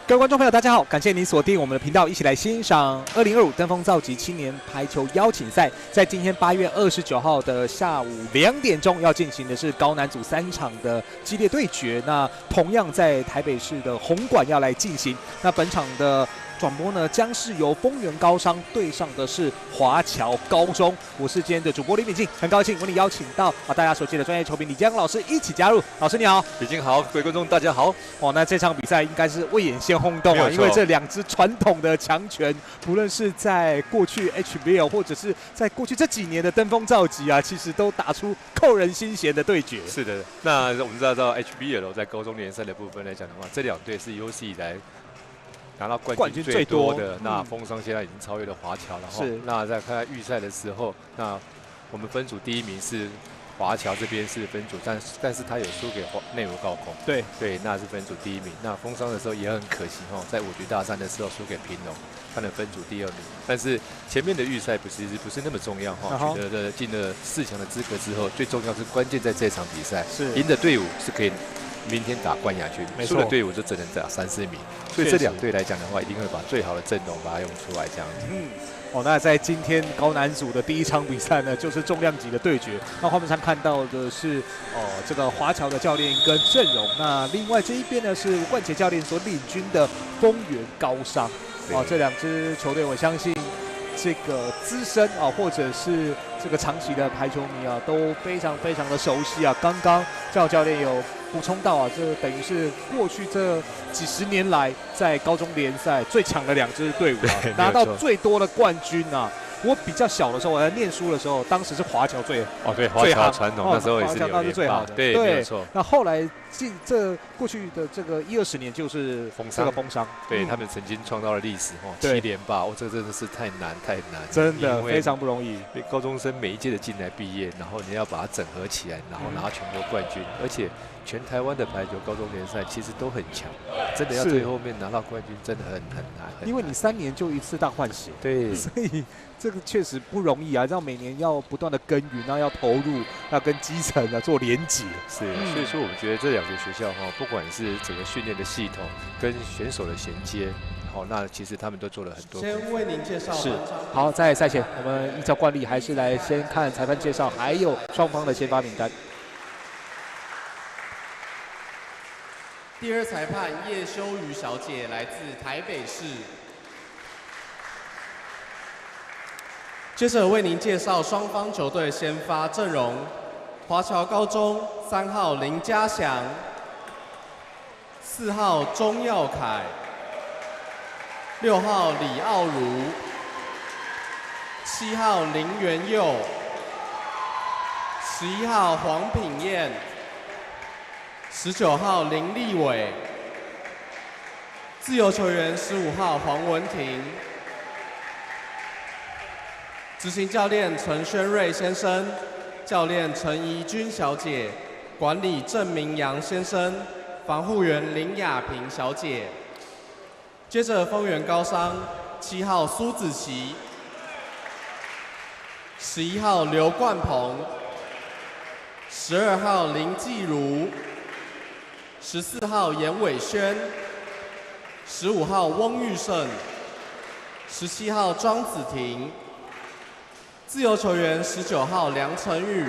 各位观众朋友，大家好！感谢您锁定我们的频道，一起来欣赏2025登峰造极青年排球邀请赛。在今天8月29号的下午2点钟，要进行的是高男组3场的激烈对决。那同样在台北市的红馆要来进行。那本场的转播呢，将是由丰原高商对上的是华侨高中。我是今天的主播李秉敬，很高兴为你邀请到大家熟悉的专业球评李江老师一起加入。老师你好。秉敬好，各位观众大家好。哦，那这场比赛应该是未演先轰动啊，因为这两支传统的强权，不论是在过去 HBL 或者是在过去这几年的登峰造极啊，其实都打出扣人心弦的对决。是的，那我们知道 HBL 在高中联赛的部分来讲的话，这两队是有史以来拿到冠军最多的。那丰商现在已经超越了华侨了。是。那在看预赛的时候，那我们分组第1名是华侨这边是分组，但是他有输给内湖高工。对，那是分组第1名。那丰商的时候也很可惜在5局大战的时候输给平农，他能分组第2名。但是前面的预赛不是那么重要取得了进了4强的资格之后，最重要是关键在这场比赛，赢的队伍是可以明天打冠亚军，输的队伍就只能打3、4名。所以这两队来讲的话，一定会把最好的阵容把它用出来，这样子。那在今天高男组的第1场比赛呢，就是重量级的对决。那画面上看到的是这个华侨的教练跟阵容。那另外这一边呢是冠杰教练所领军的丰原高商。这两支球队，我相信这个资深或者是这个长期的排球迷啊，都非常非常的熟悉啊。刚刚教练有补充到这等于是过去这几十年来在高中联赛最强的2支队伍拿到最多的冠军啊。我比较小的时候，我在念书的时候，当时是华侨最华侨传统那时候也是6连霸，对，没有错。那后来过去的这个10-20年就是这个丰商，对他们曾经创造了历史7连霸，这个真的是太难，真的非常不容易。高中生每一届的进来毕业，然后你要把它整合起来，然后拿全国冠军，而且全台湾的排球高中联赛其实都很强，真的要最后面拿到冠军真的很难。因为你3年就1次大换血，对，所以这个确实不容易啊，让每年要不断的耕耘，然后要投入，要跟基层做连结。是，所以说我们觉得这2个学校不管是整个训练的系统跟选手的衔接，那其实他们都做了很多。先为您介绍。是，好，在赛前我们依照惯例，还是来先看裁判介绍，还有双方的先发名单。第2裁判叶修瑜小姐来自台北市。接着为您介绍双方球队先发阵容：华侨高中3号林家祥，4号钟耀凯，6号李傲如，7号林元佑，11号黄品燕，19号林立伟，自由球员15号黄文婷。执行教练陈宣瑞先生，教练陈怡君小姐，管理郑明阳先生，防护员林雅萍小姐。接着丰原高商7号苏子琪，11号刘冠鹏，12号林继如，14号严伟轩，15号翁玉胜，17号庄子婷。自由球员19号梁成宇，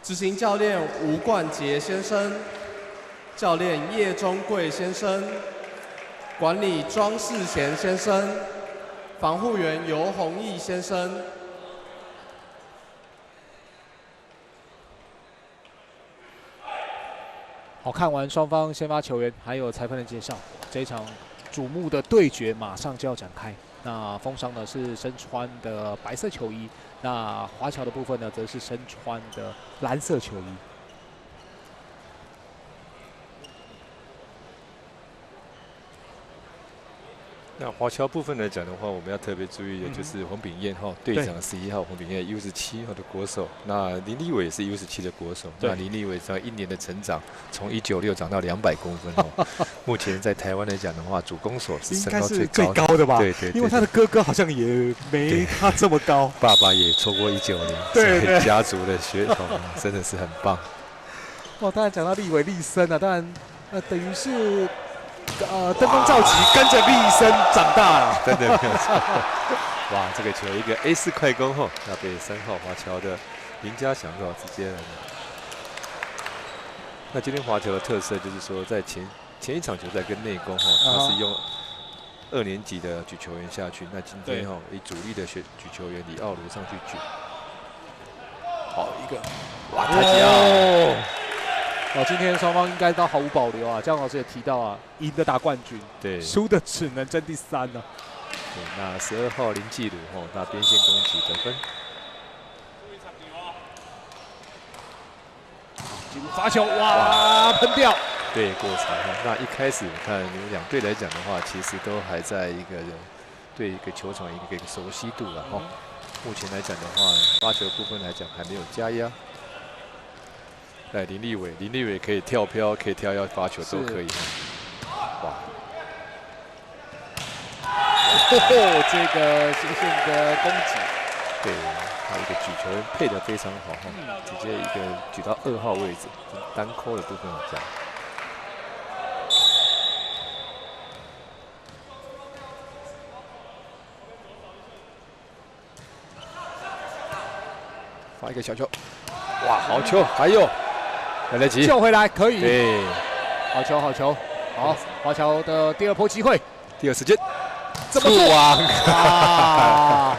执行教练吴冠杰先生，教练叶中贵先生，管理庄世贤先生，防护员尤宏毅先生。好，看完双方先发球员还有裁判的介绍，这一场瞩目的对决马上就要展开。那丰商呢是身穿的白色球衣，那华侨的部分呢则是身穿的蓝色球衣。那华侨部分来讲的话，我们要特别注意的就是黄炳彦队长11号黄炳彦 U17 号的国手，那林立伟也是 U17 的国手。那林立伟在1年的成长，从196长到200公分目前在台湾来讲的话，主攻手是身高最高的吧？对，因为他的哥哥好像也没他这么高，爸爸也超过190，对，家族的血统真的是很棒。当然讲到立伟立身啊，当然等于是登峰造极，跟着厉声长大了，真的没有错。哇，这个球一个 A4快攻后，要被3号华侨的林家祥直接来。那今天华侨的特色就是说，在前一场球赛跟内攻他是用2年级的举球员下去，那今天以主力的举球员李奥卢上去举。好一个，哇，太极哦，今天双方应该都毫无保留啊。姜老师也提到啊，赢的打冠军，对，输的只能争第3呢。对，那12号林继鲁那边线攻击得分。继鲁发球，哇，喷掉。对，过长。那一开始我看你们2队来讲的话，其实都还在一个对一个球场一个熟悉度了目前来讲的话，发球部分来讲还没有加压。林立伟可以跳飘，可以跳跃发球都可以。哇！这个新线的攻击，对，他一个举球配得非常好直接一个举到2号位置，单扣的部分这样。发一个小球，哇，好球，还有来得及救回来，可以。对，好球，好，华侨的第2波机会，第2时间，怎么做啊？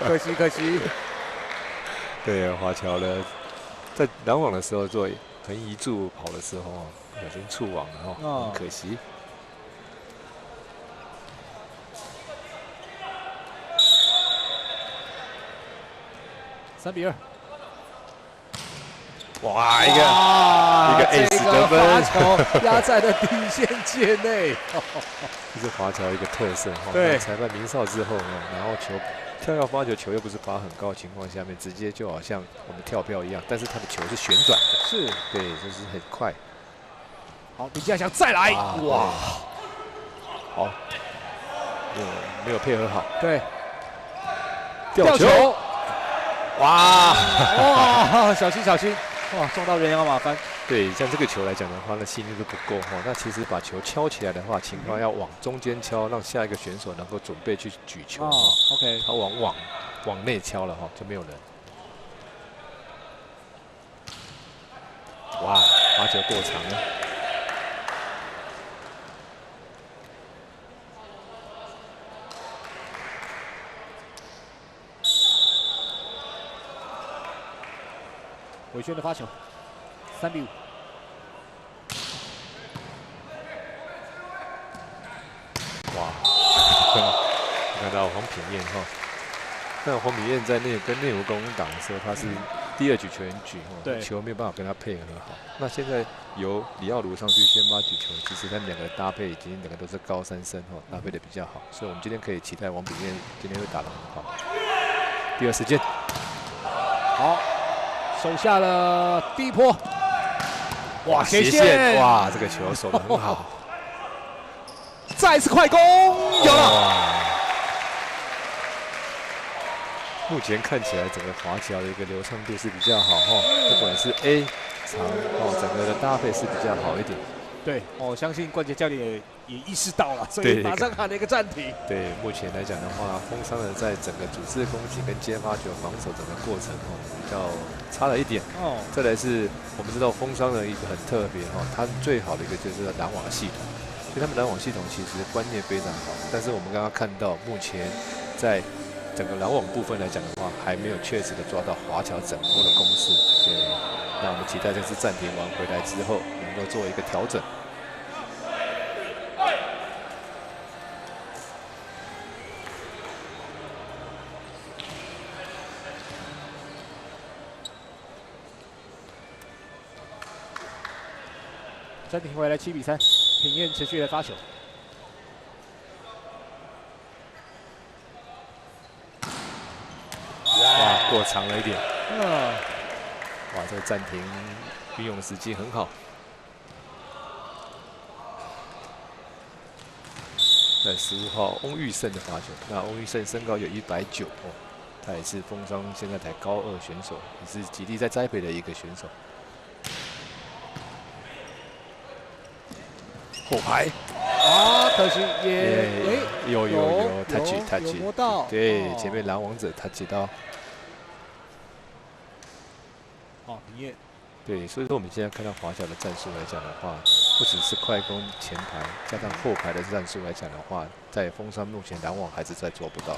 可惜。对，华侨呢，在拦网的时候做横移柱跑的时候不小心触网了很可惜。3比2。哇，一个 ace 得分，罚球压在了底线界内。这是华侨一个特色对，裁判鸣哨之后然后球跳跃发球又不是发很高的情况下面，直接就好像我们跳票一样，但是他的球是旋转的，是，对，就是很快。好，林家祥再来，哇，好，没有配合好，对，吊球，哇，小心。哇，撞到人仰马翻。对，像这个球来讲的话，那细腻度不够那其实把球敲起来的话，情况要往中间敲，让下一个选手能够准备去举球。OK， 他往内敲了就没有人。哇，罚球过长了。伟轩的发球，3比5。哇，看到黄品燕那黄品燕在跟内湖公打的时候，他是第2举球员举对，球没有办法跟他配合好。那现在由李奥卢上去先发举球，其实他们2个的搭配已经2个都是高3升搭配的比较好，所以我们今天可以期待黄品燕今天会打得很好。第2时间，好。守下了第1波，哇，斜线，哇，这个球守得很好，再一次快攻，有了。目前看起来整个华侨的一个流畅度是比较好不管是 A 长整个的搭配是比较好一点。对，我相信冠杰教练也意识到了，所以马上喊了一个暂停。对，目前来讲的话，风商呢在整个组织攻击跟接发球防守整个过程比较差了一点。再来是我们知道风商的一个很特别它最好的一个就是拦网系统，所以他们拦网系统其实观念非常好，但是我们刚刚看到目前在整个拦网部分来讲的话，还没有确实的抓到华侨整波的攻势。对，那我们期待这次暂停完回来之后能够做一个调整。暂停回来7比3，品燕持续的发球。哇，过长了一点。哇，这个暂停运用的时机很好。在15号翁玉胜的发球，那翁玉胜身高有190他也是风商现在才高2选手，也是极力在栽培的一个选手。后排，啊，可惜也有 touch， 摸到，对，前面篮网者 touch 到。哦，平叶。对，所以说我们现在看到华侨的战术来讲的话，不只是快攻前排，加上后排的战术来讲的话，在峰山目前篮网还是在做不到。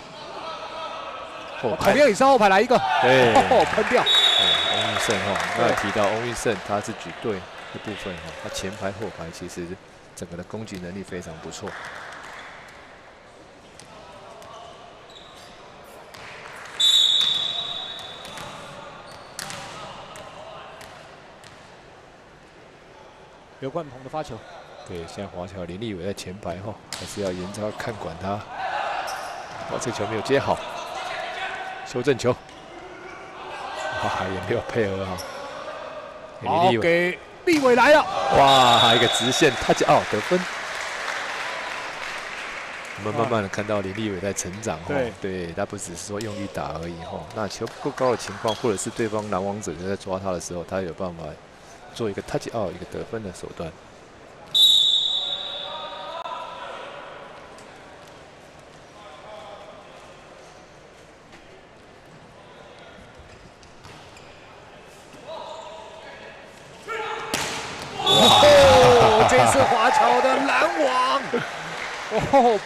后排同样也是后排来一个，对，喷掉。翁玉胜刚才提到翁玉胜他是举队的部分他前排后排其实整个的攻击能力非常不错。刘冠鹏的发球，对，现在华侨林立伟在前排还是要严查看管他。这球没有接好，修正球，也没有配合好。好，给立伟来了，哇，一个直线touch out得分。我们慢慢的看到林立伟在成长对，他不只是说用力打而已那球不够高的情况，或者是对方篮网者在抓他的时候，他有办法做一个 touch out 一个得分的手段。这次华侨的篮网，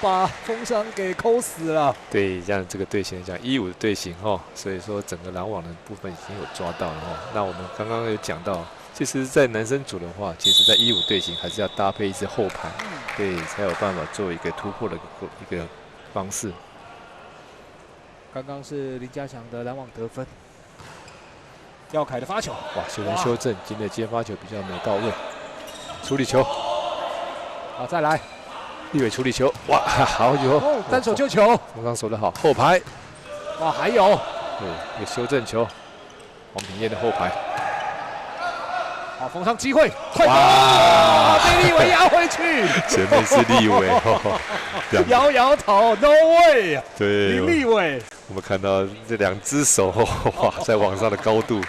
把峰山给抠死了。对，像这个队形讲1-5的队形所以说整个篮网的部分已经有抓到了那我们刚刚有讲到，其实，在男生组的话，其实在1-5队形还是要搭配一支后排，对，才有办法做一个突破的一个方式。刚刚是林家祥的篮网得分，耀凯的发球，哇，虽然修正，今天的接发球比较没到位。处理球，好，再来，立伟处理球，哇，好球，单手救球，刚刚守得好，后排，哇，还有，对，一个修正球，黄品彦的后排，好，封上机会，快攻，被立伟压回去，前面是立伟，摇摇头 ，No way， 对，林立伟，我们看到这2只手，哇，在往上的高度。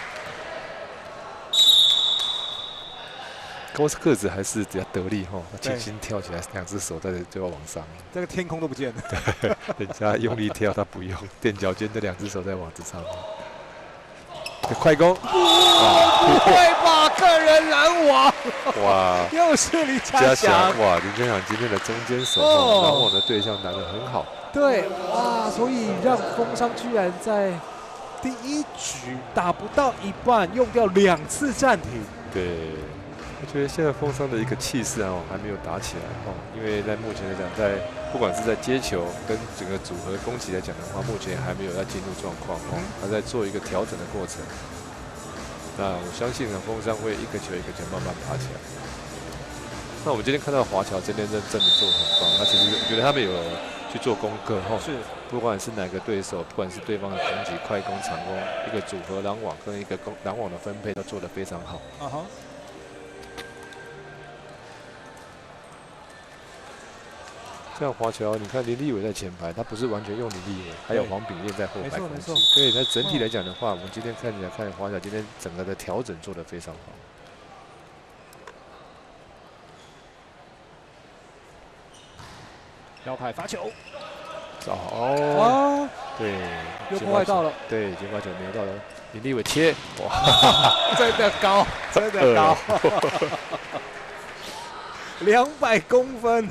高个子还是比较得力轻轻跳起来，2只手在就要往上，这个天空都不见了。对，人家用力跳，他不用，垫脚尖这2只手在网子上。快攻！不会吧，个人拦网！哇，又是林家祥！哇，林家祥今天的中间手拦网的对象拿得很好。对，哇，所以让峰山居然在第1局打不到一半，用掉2次暂停。对。我觉得现在峰山的一个气势还没有打起来因为在目前来讲，不管是在接球跟整个组合攻击来讲的话，目前还没有要进入状况还在做一个调整的过程。那我相信峰山会一个球一个球慢慢爬起来。那我们今天看到华侨今天真的做得很棒，那其实我觉得他们有去做功课是，不管是哪个对手，不管是对方的攻击、快攻、长攻，一个组合篮网跟一个篮网的分配都做得非常好。像华侨，你看林立伟在前排，他不是完全用林立伟，还有黄炳彦在后排攻击。所以在整体来讲的话，我们今天看起来看华侨今天整个的调整做得非常好。姚凯发球，哦，对，又破坏到了，对，接发球没有到了，林立伟切，哇，真的高，真的高，200公分。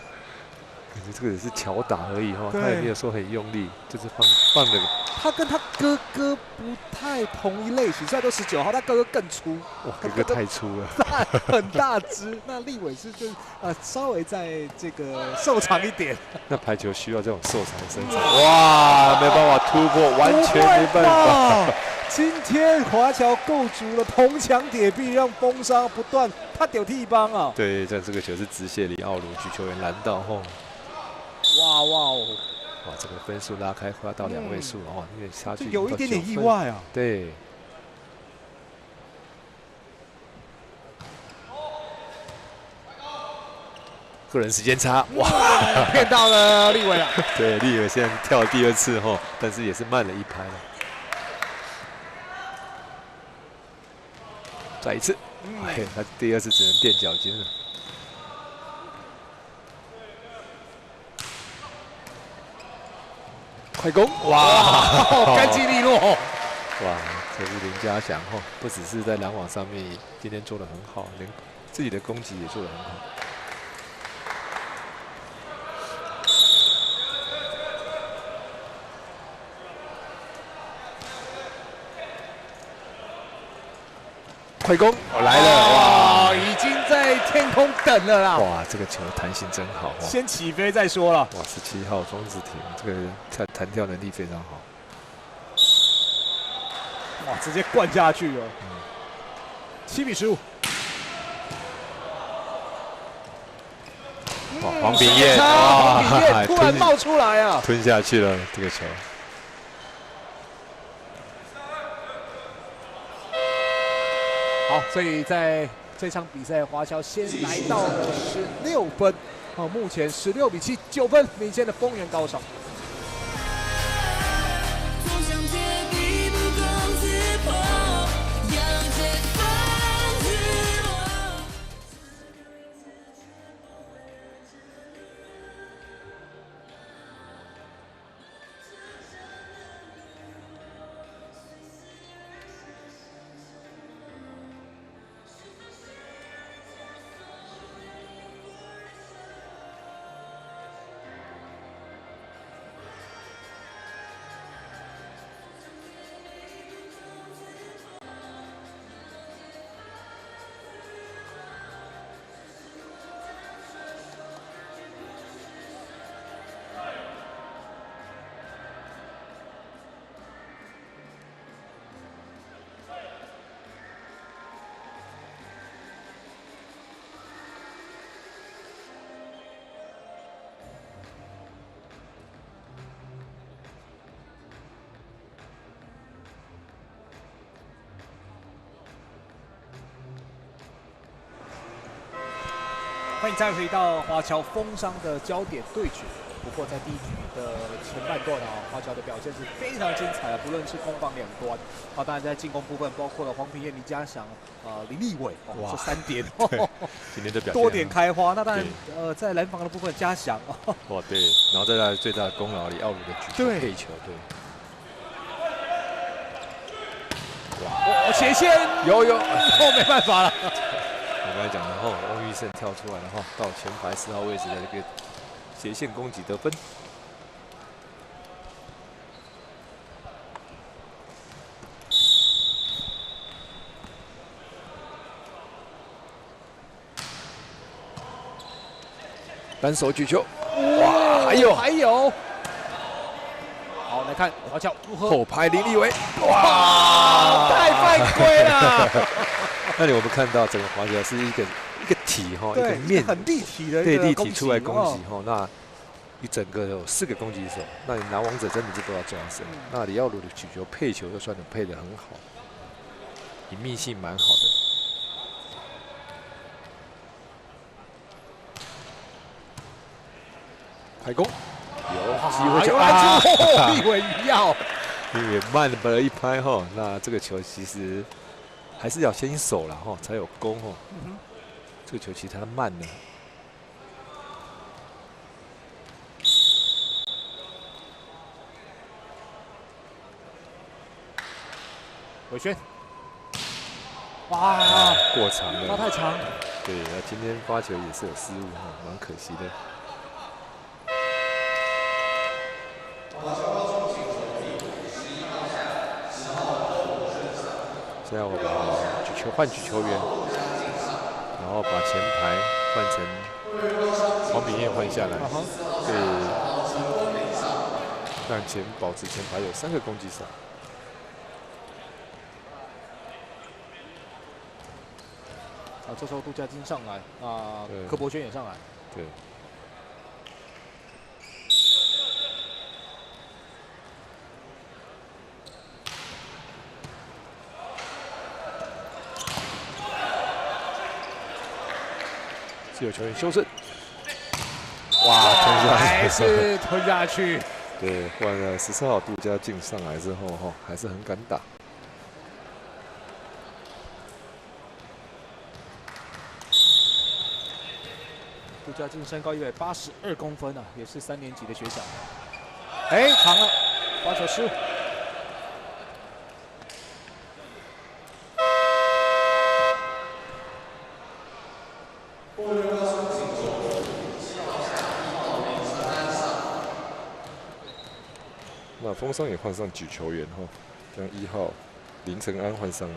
这个也是巧打而已他也没有说很用力，就是放的。他跟他哥哥不太同一类型，虽然都19号，他哥哥更粗。哇，哥哥太粗了，很大只。那立伟是就稍微在这个瘦长一点。那排球需要这种瘦长的身材。哇，没办法突破，完全没办法。今天华侨构筑了铜墙铁壁，让峰山不断他丢替帮啊。对，这个球是直线里奥鲁举球员拦到哇哦！哇，这个分数拉开快要到2位数了因为差距有一点点意外啊。对。个人时间差，哇，骗到了立伟了。对，立伟现在跳了第2次但是也是慢了1拍了。再一次，他第2次只能垫脚尖了。快攻！哇，干净利落！哇，这是林家祥哦，不只是在拦网上面今天做得很好，连自己的攻击也做得很好。快攻！来了！哇，已经在天空等了啦！哇，这个球弹性真好哦。先起飞再说了。哇，17号庄子婷，这个弹跳能力非常好。哇，直接灌下去了。7比15。哇，黄秉彦，黄秉彦突然冒出来啊！吞下去了这个球。好，所以在这场比赛，华侨先来到了16分，目前16比7， 9分领先的丰原高商。欢迎再回到华侨丰商的焦点对决。不过在第一局的前半段华侨的表现是非常精彩的，不论是攻防两端。当然在进攻部分，包括了黄秉彦、李家祥、林立伟，这3点，今天的表现多点开花。那当然，在拦防的部分，家祥，哇，对，然后再来最大的功劳李奥鲁的举球配球，对。哇，斜线有，没办法了。我刚才讲的翁玉胜跳出来了到前排4号位置的这个斜线攻击得分。单手举球，哇，还有。好，来看华侨如何后排林立伟，哇，太犯规了。那里我们看到整个华侨是一个体一个面很立体的，对，立体出来攻击那一整个有4个攻击手，那你拿王者真的是都要抓身。那李奥鲁的举球配球又算得配得很好，隐秘性蛮好的。开攻，有机会球立伟鱼耀，立伟慢了一拍那这个球其实还是要先守了才有攻这个球其实它慢了。伟轩，哇，过长了，发太长。对，那今天发球也是有失误蛮可惜的。现在我把换举球员，然后把前排换成黄秉彦换下来，对，让保持前排有3个攻击手。这时候杜家金上来，柯博轩也上来，对。自由球员修正，哇，吞下去，还是吞下去。对，换了14号杜家进上来之后还是很敢打。杜家进身高182公分也是3年级的学长。长了。发球失误。那风商也换上举球员哈，将1号林承安换上了。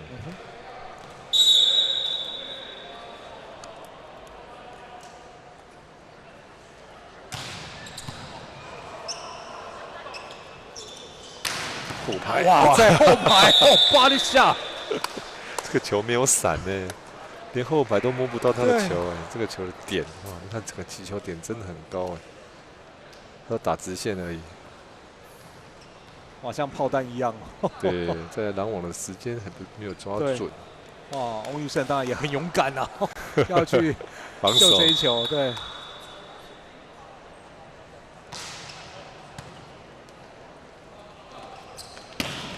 后排哇，在后排哦，巴利下，这个球没有闪呢，连后排都摸不到他的球哎，这个球的点哇，你看整个击球点真的很高哎，要打直线而已。哇，像炮弹一样。对，在拦网的时间没有抓准。哇，翁玉胜当然也很勇敢啊，要去防守救这一球，对。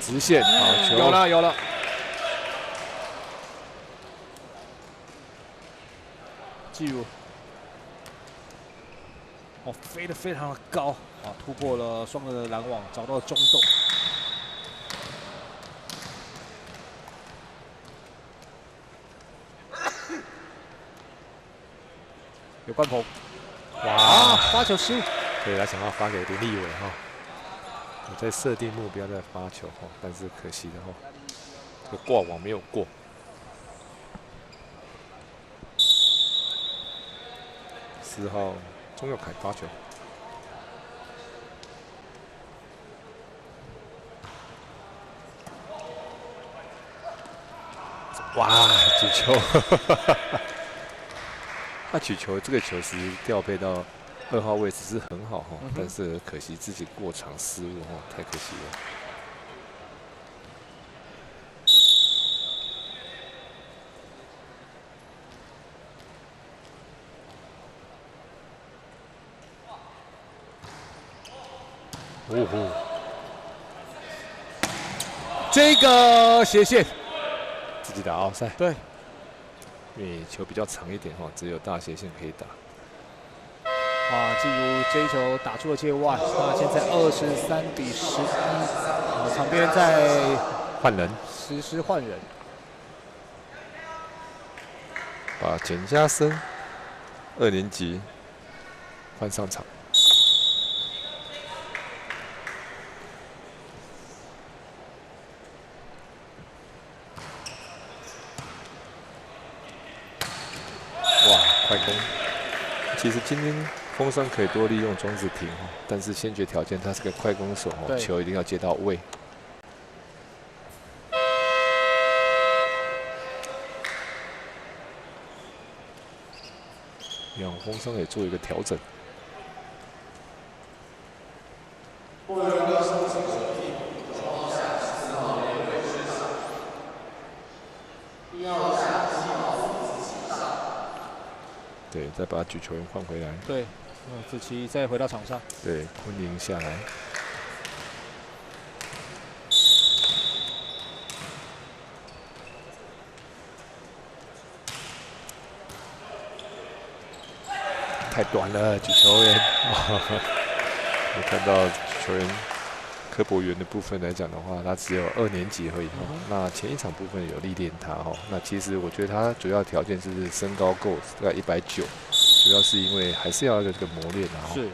直线好球，有了。记住，哦，飞得非常的高啊，突破了双人的拦网，找到了中洞。有关鹏，哇，发球失误。对，他想要发给林立伟哈。我在设定目标在发球哈，但是可惜的哈，这挂网没有过。4号钟佑凯发球，哇，举球！他举球这个球其实调配到2号位置是很好哈，但是可惜自己过场失误哈，太可惜了。哦吼，这个斜线自己打奥赛。对，因为球比较长一点哈，只有大斜线可以打。哇，季如这一球打出了界外，那现在23-11，场边在换人，实施换人，把简家生2年级换上场。哇，快攻！其实今天风商可以多利用庄子婷，但是先决条件他是个快攻手哦，球一定要接到位。让风商也做一个调整。对，再把举球员换回来。对，子琪再回到场上。对，昆凌下来。太短了，举球员。我看到举球员柯博元的部分来讲的话，他只有2年级而已哈。那前一场部分有历练他哈。那其实我觉得他主要条件是身高够，大概190，主要是因为还是要这个磨练啊。是。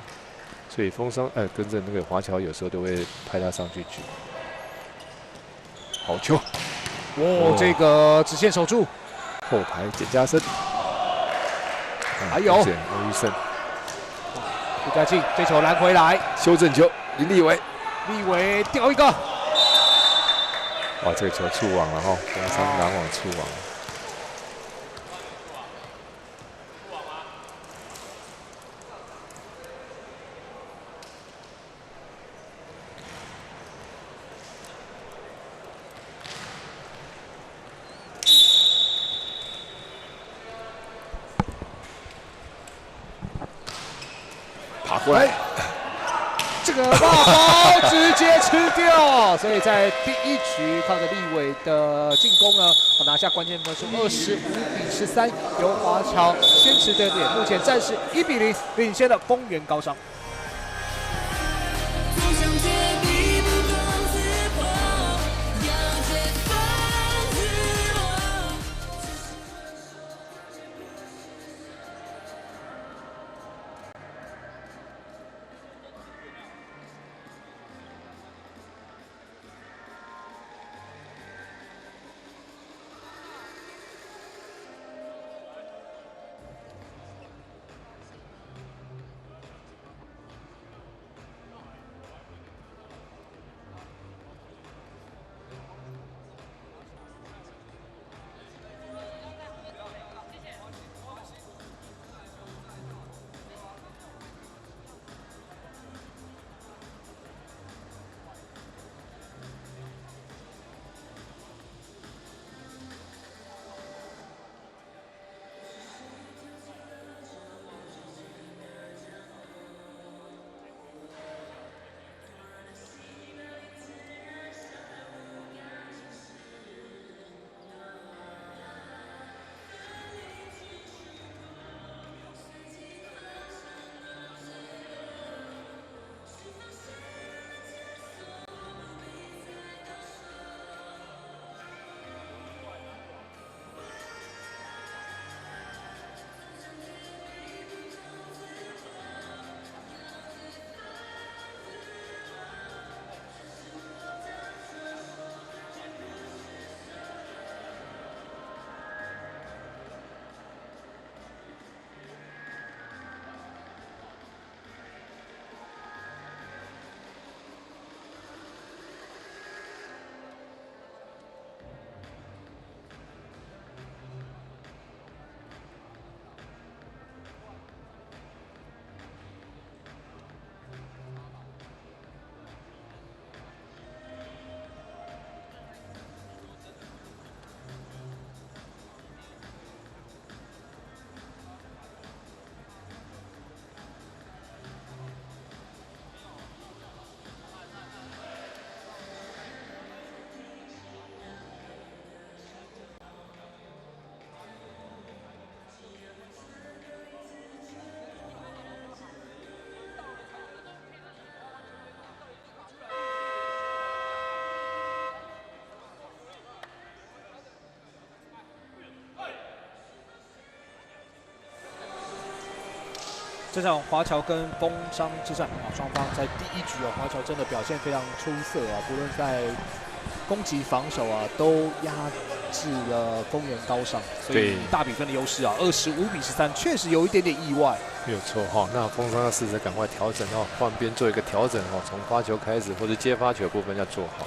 所以风商跟着那个华侨有时候都会派他上去举。好球！哦，这个直线守住。后排简家生。还有欧玉胜。顾家庆这球拦回来，修正球，林立伟。立伟掉一个，哇，这个球触网了哈，加上拦网触网。爬过来。这个大包直接吃掉，所以在第1局靠着立伟的进攻呢，拿下关键分数25-13，由华侨先持对点，目前暂时1-0领先了丰原高商。走向街，逼不这场华侨跟工商之战啊，双方在第一局啊，华侨真的表现非常出色啊，不论在攻击、防守啊，都压制了丰原高商，所以大比分的优势啊，25-13，确实有一点点意外。没有错哈，那丰商要试着赶快调整哦，换边做一个调整哦，从发球开始或者接发球的部分要做好。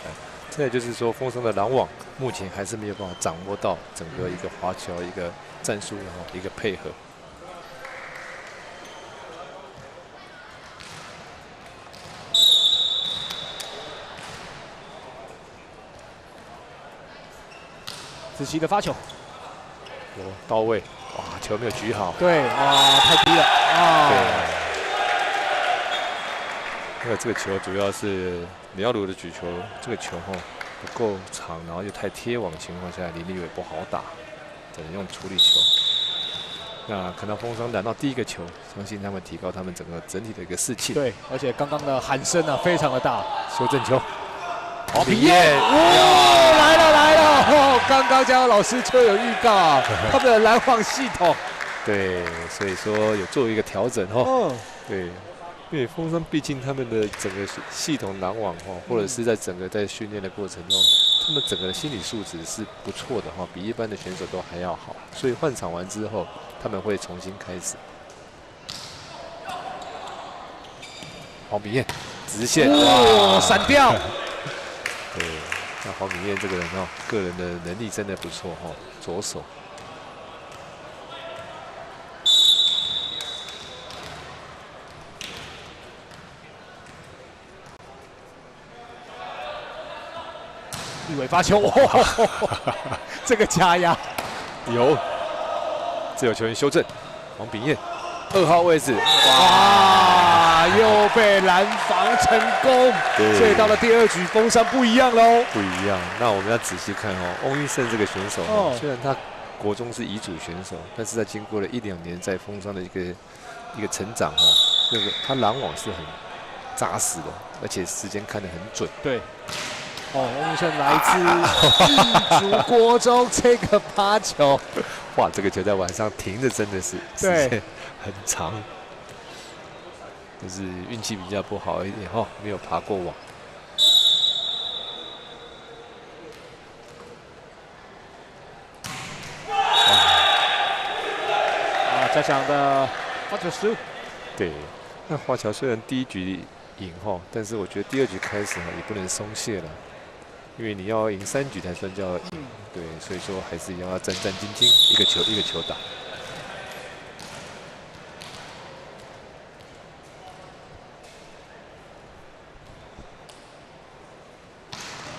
再就是说，丰商的拦网目前还是没有办法掌握到整个一个华侨一个战术然后一个配合。子琪的发球，到位，哇，球没有举好。对啊，太低了啊。对。因为这个球主要是李耀儒的举球，这个球不够长，然后又太贴网的情况下，林立伟不好打，只能用处理球。那看到丰商拦到第一个球，相信他们提高他们整个整体的一个士气。对，而且刚刚的喊声啊，非常的大。修正球。黄平彦，来了来了！哦，刚刚嘉佑老师就有预告啊，他们的拦网系统。对，所以说有做一个调整哦。对，因为丰商毕竟他们的整个系统拦网或者是在整个在训练的过程中，他们整个的心理素质是不错的比一般的选手都还要好。所以换场完之后，他们会重新开始。黄平彦直线，哇，闪掉。对，那黄明彦这个人个人的能力真的不错左手。立伟发球，这个加压有，自由球员修正，黄炳彦2号位置，哇，又被拦防成功，所以到了第二局，丰商不一样喽，不一样。那我们要仔细看翁玉胜这个选手虽然他国中是乙组选手，但是在经过了1-2年在丰商的一个成长这个他拦网是很扎实的，而且时间看得很准。对。翁玉胜来自乙组国中，这个发球，哇，这个球在晚上停的真的是时间很长，就是运气比较不好一点没有爬过网。嘉祥的发球失误。对，那华侨虽然第一局赢但是我觉得第二局开始也不能松懈了。因为你要赢3局才算叫赢，对，所以说还是要战战兢兢，一个球一个球打。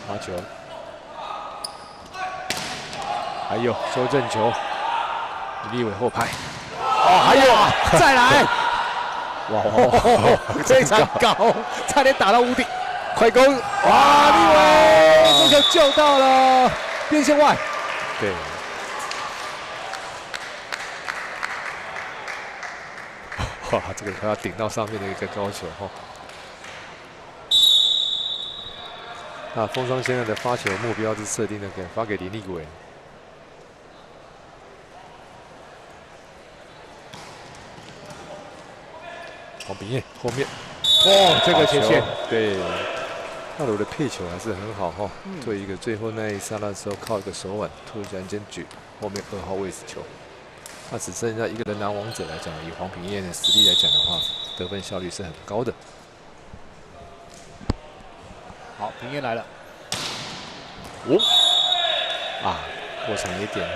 发球，还有修正球，李立伟后排，还有再来，哇，非常高，差点打到屋顶。快攻！哇，立伟这球救到了边线外。对。哇，这个快要顶到上面的一个高球那丰商现在的发球目标是设定的发给林立伟。黄炳彦后面。这个前线对。大鲁的配球还是很好做一个最后那一刹那的时候，靠一个手腕突然间举后面2号位置球，那只剩下一个人拦网者来讲，以黄平彦的实力来讲的话，得分效率是很高的。好，平彦来了，过长一点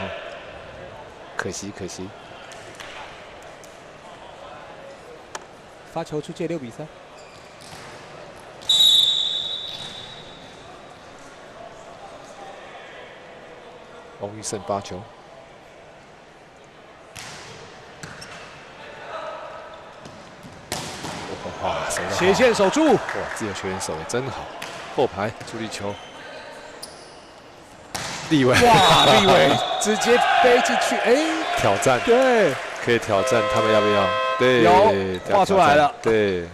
可惜。发球出界6-3。翁玉胜8球，斜线守住，哇，自由球员守得真好，后排处理球，立伟，哇，立伟直接飞进去，挑战，对，可以挑战，他们要不要？对，有画出来了，对。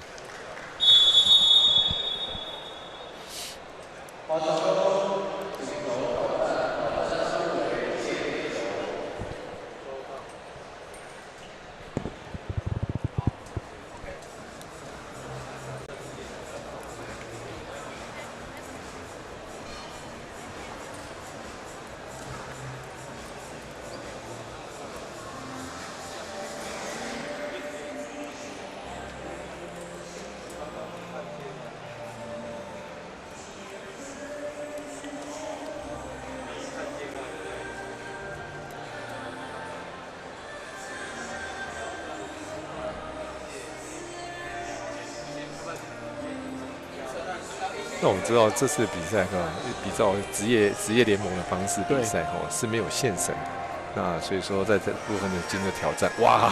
那我们知道这次比赛比照职业联盟的方式比赛是没有线绳，那所以说在这部分的经过挑战，哇，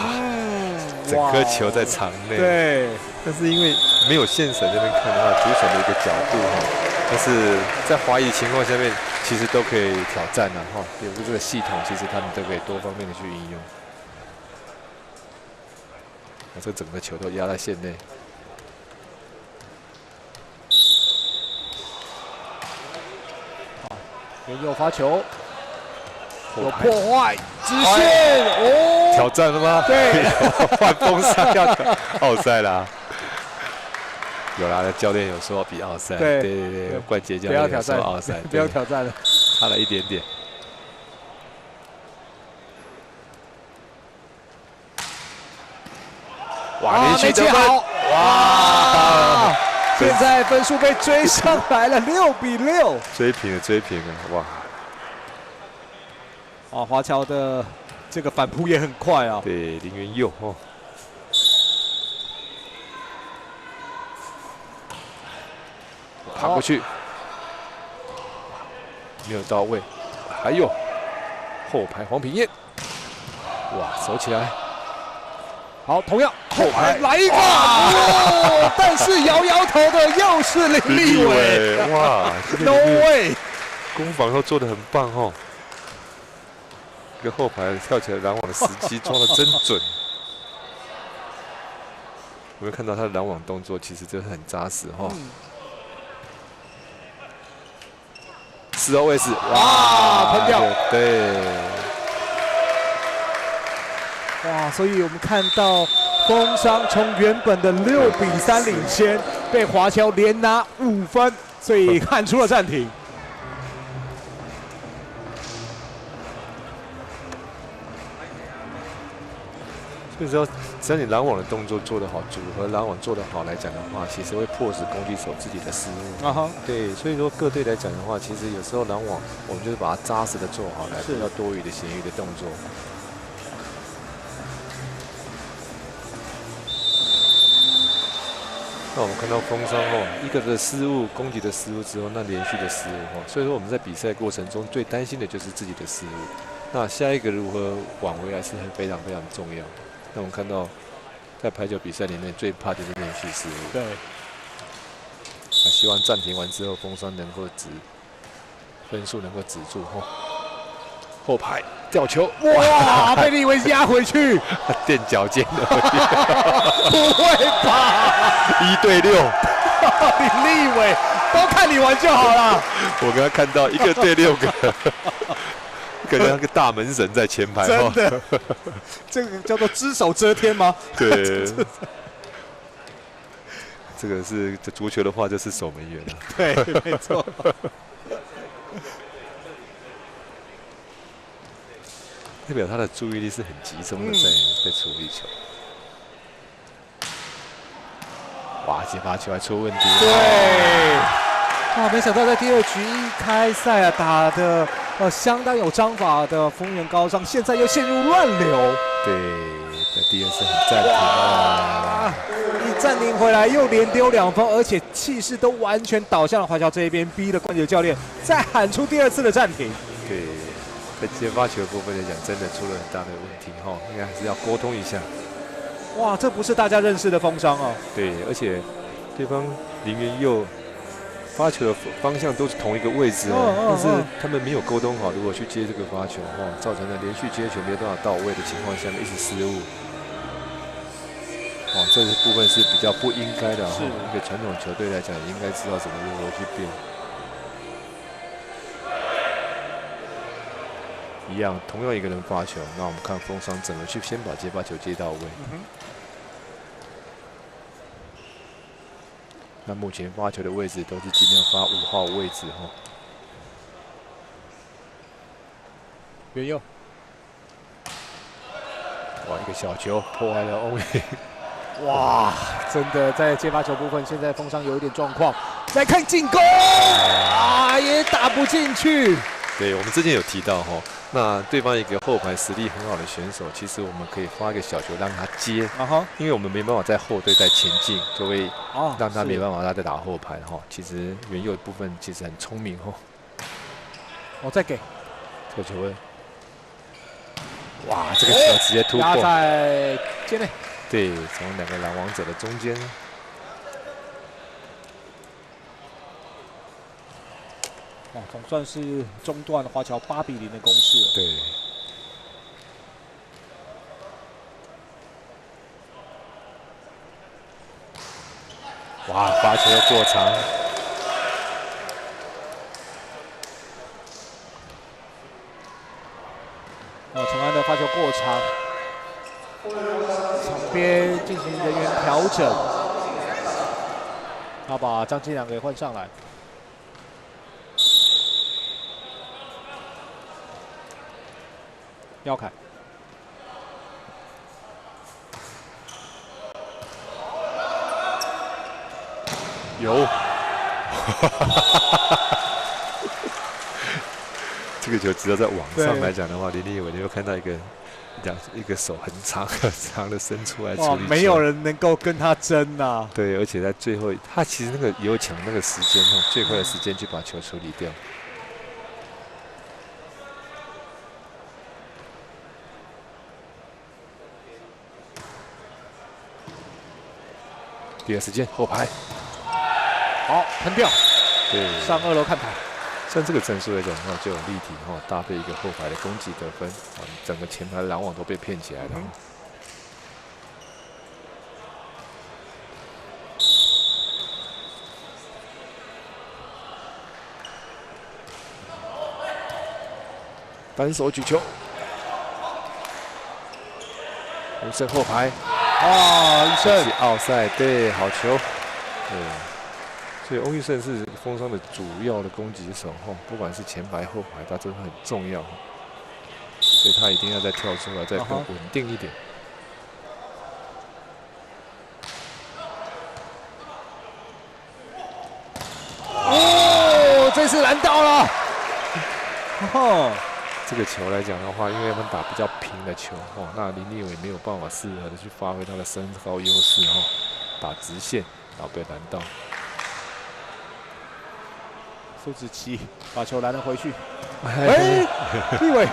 整颗球在场内，对，但是因为没有线绳这边看的话，主审的一个角度但是在怀疑情况下面，其实都可以挑战有这个系统，其实他们都可以多方面的去应用。这整个球都压在线内。原右发球，有破坏直线哦，挑战了吗？对，换风扇要奥赛啦。有啦，教练有说比奥赛，对，冠杰教练有说奥赛，不要挑战了，差了一点点。哇，连续得分，哇！现在分数被追上来了，6比6，追平了，哇！华侨的这个反扑也很快啊。对，林元佑爬过去，没有到位，还有后排黄品燕，哇，守起来。好，同样后排来一个，但是摇头的又是林立伟，哇 ，No way！ 攻防都做得很棒一个后排跳起来拦网的时机抓得真准。我们看到他的拦网动作，其实真的很扎实4号位置，哇，喷掉，对。哇，所以我们看到工商从原本的6比3领先，被华侨连拿5分，所以喊出了暂停。所以说，只要你拦网的动作做得好，组合拦网做得好来讲的话，其实会迫使攻击手自己的失误。对，所以说各队来讲的话，其实有时候拦网，我们就是把它扎实的做好，来不要多余的闲余的动作。那我们看到风商一个的失误，攻击的失误之后，那连续的失误所以说我们在比赛过程中最担心的就是自己的失误。那下一个如何挽回来是非常非常重要。那我们看到在排球比赛里面最怕就是连续失误。对。那希望暂停完之后，风商能够分数能够止住后排吊球，哇，被立伟压回去，垫脚尖的，不会吧？1对6，你立伟都看你玩就好了。我刚刚看到1个对6个，可能那个大门神在前排，真的，这个叫做只手遮天吗？对，这个是足球的话就是守门员了。对，没错。代表他的注意力是很集中的在处理球。哇，接发球还出问题。对。哇，没想到在第2局一开赛打的相当有章法的丰原高商，现在又陷入乱流。对，在第2次很暂停啊。一暂停回来又连丢2分，而且气势都完全倒向了华侨这一边，逼了冠杰教练再喊出第2次的暂停。对。在接发球的部分来讲，真的出了很大的问题应该还是要沟通一下。哇，这不是大家认识的风商哦。对，而且对方林元佑发球的方向都是同一个位置但是他们没有沟通好，如果去接这个发球造成了连续接球没有办法到位的情况下面一直失误。这个部分是比较不应该的一个传统球队来讲，应该知道怎么如何去变。一样，同样一个人发球，那我们看风商怎么去先把接发球接到位。那目前发球的位置都是尽量发5号位置原佑，哇，一个小球破坏了欧宇。哇，真的在接发球部分，现在风商有一点状况。来看进攻，也打不进去。对，我们之前有提到哈，那对方一个后排实力很好的选手，其实我们可以发一个小球让他接，因为我们没办法在后队再前进，就会让他没办法他再打后排哈。其实原有的部分其实很聪明哈。我再给这个球位，哇，这个球直接突破，压在界内。对，从两个拦网者的中间。哇，总算是中段华侨8比0的攻势。对。哇，发球过长。陈安的发球过长，场边进行人员调整，他把张金良给换上来。廖凯，有，这个球只要在网上来讲的话，林立伟你会看到一个手很长很长的伸出来处理，没有人能够跟他争呐。对，而且在最后，他其实那个有抢那个时间哦，最快的时间去把球处理掉。第二时间后排，好喷掉，对，上2楼看台。像这个战术来讲的话，就有立体哈，搭配一个后排的攻击得分，整个前排拦网都被骗起来了。单手举球，吴胜后排。玉胜奥赛，对，好球，对，所以翁玉胜是风霜的主要的攻击手哈，不管是前排后排，他真的很重要，所以他一定要再跳出来，再更稳定一点。哦，这次拦到了，这个球来讲的话，因为他们打比较平的球哦，那林立伟没有办法适合的去发挥他的身高优势哦，打直线，然后被拦到。苏子琪把球拦了回去，立伟，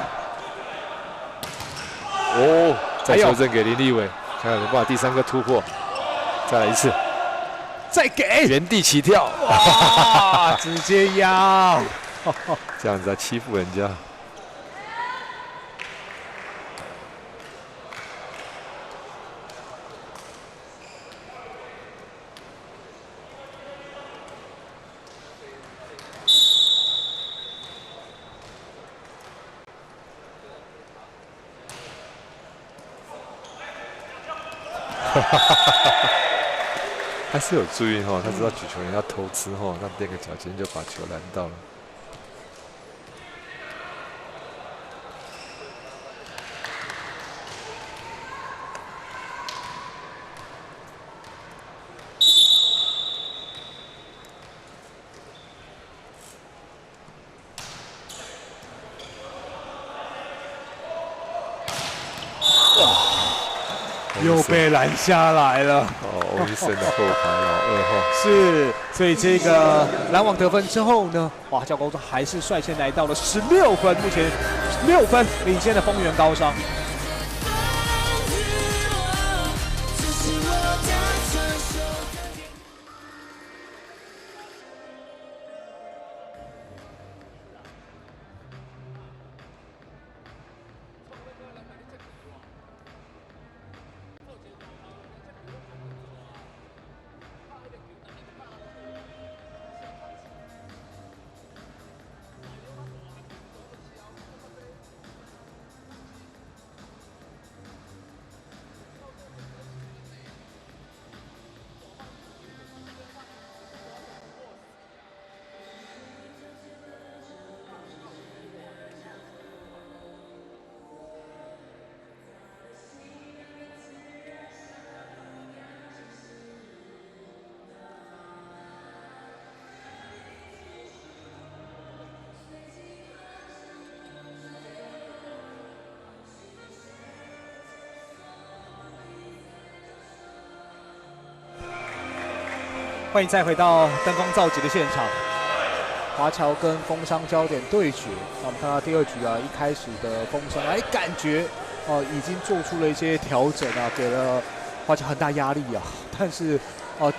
再修正给林立伟，看看有没有办法第3个突破，再来一次，再给原地起跳，哇，直接压，这样子在欺负人家。还是有注意哈，他知道举球员要偷吃哈，那垫个脚尖就把球拦到了。又被拦下来了。翁玉胜的后排老2号是，所以这个拦网得分之后呢，华侨高中还是率先来到了16分，目前6分领先的丰原高商。欢迎再回到灯光造极的现场，华侨跟工商焦点对决。那我们看到第2局啊，一开始的工商感觉已经做出了一些调整啊，给了华侨很大压力啊，但是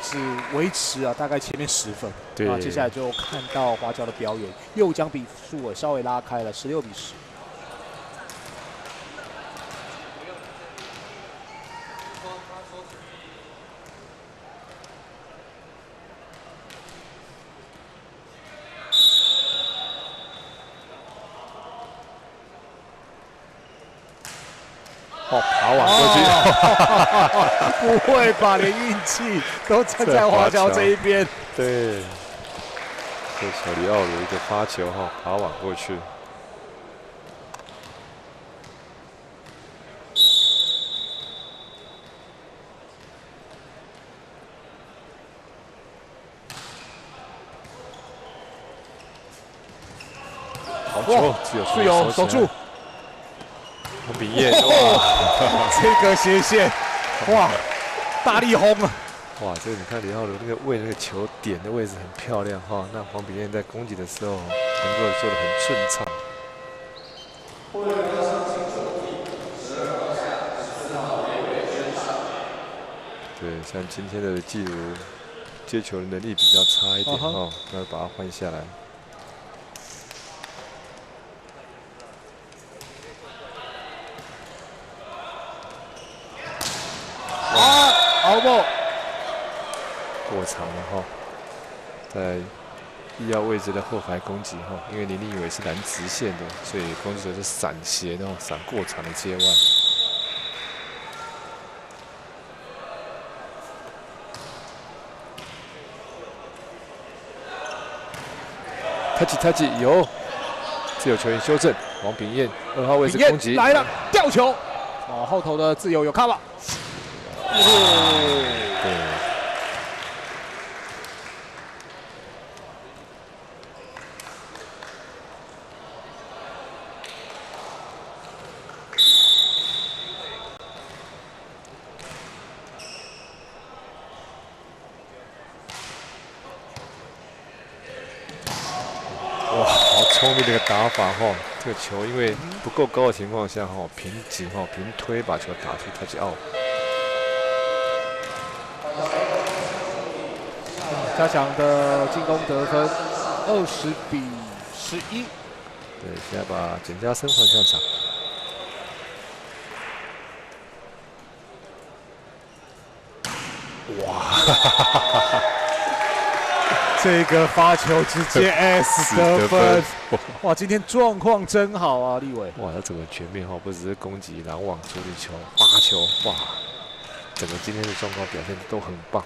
只维持大概前面10分。对啊，接下来就看到华侨的表演，又将比数稍微拉开了16比10。爬网过去，不会吧？连运气都站在华侨这一边。对，这小里奥有一个发球爬网过去。好球，自由守住。黄秉彦，哇，这个斜线，哇，大力轰啊！哇，这个你看李浩儒那个球点的位置很漂亮哈。那黄秉彦在攻击的时候能够做得很顺畅。对，像今天的季如接球的能力比较差一点那把他换下来。熬不过长了在1号位置的后排攻击因为林立伟是拦直线的，所以攻击者是闪斜的闪过长的接外。touch 有自由球员修正，王秉彦2号位置攻击来了，吊球，后头的自由有 cover。对。哇，好聪明的一个打法这个球因为不够高的情况下平挤平推把球打出touch out。加强的进攻得分20比11。对，现在把简家生换上场。哇！这个发球直接 S 得分。哇，今天状况真好啊，立伟。哇，他整个全面不只是攻击、拦网、处理球、发球，哇，整个今天的状况表现都很棒。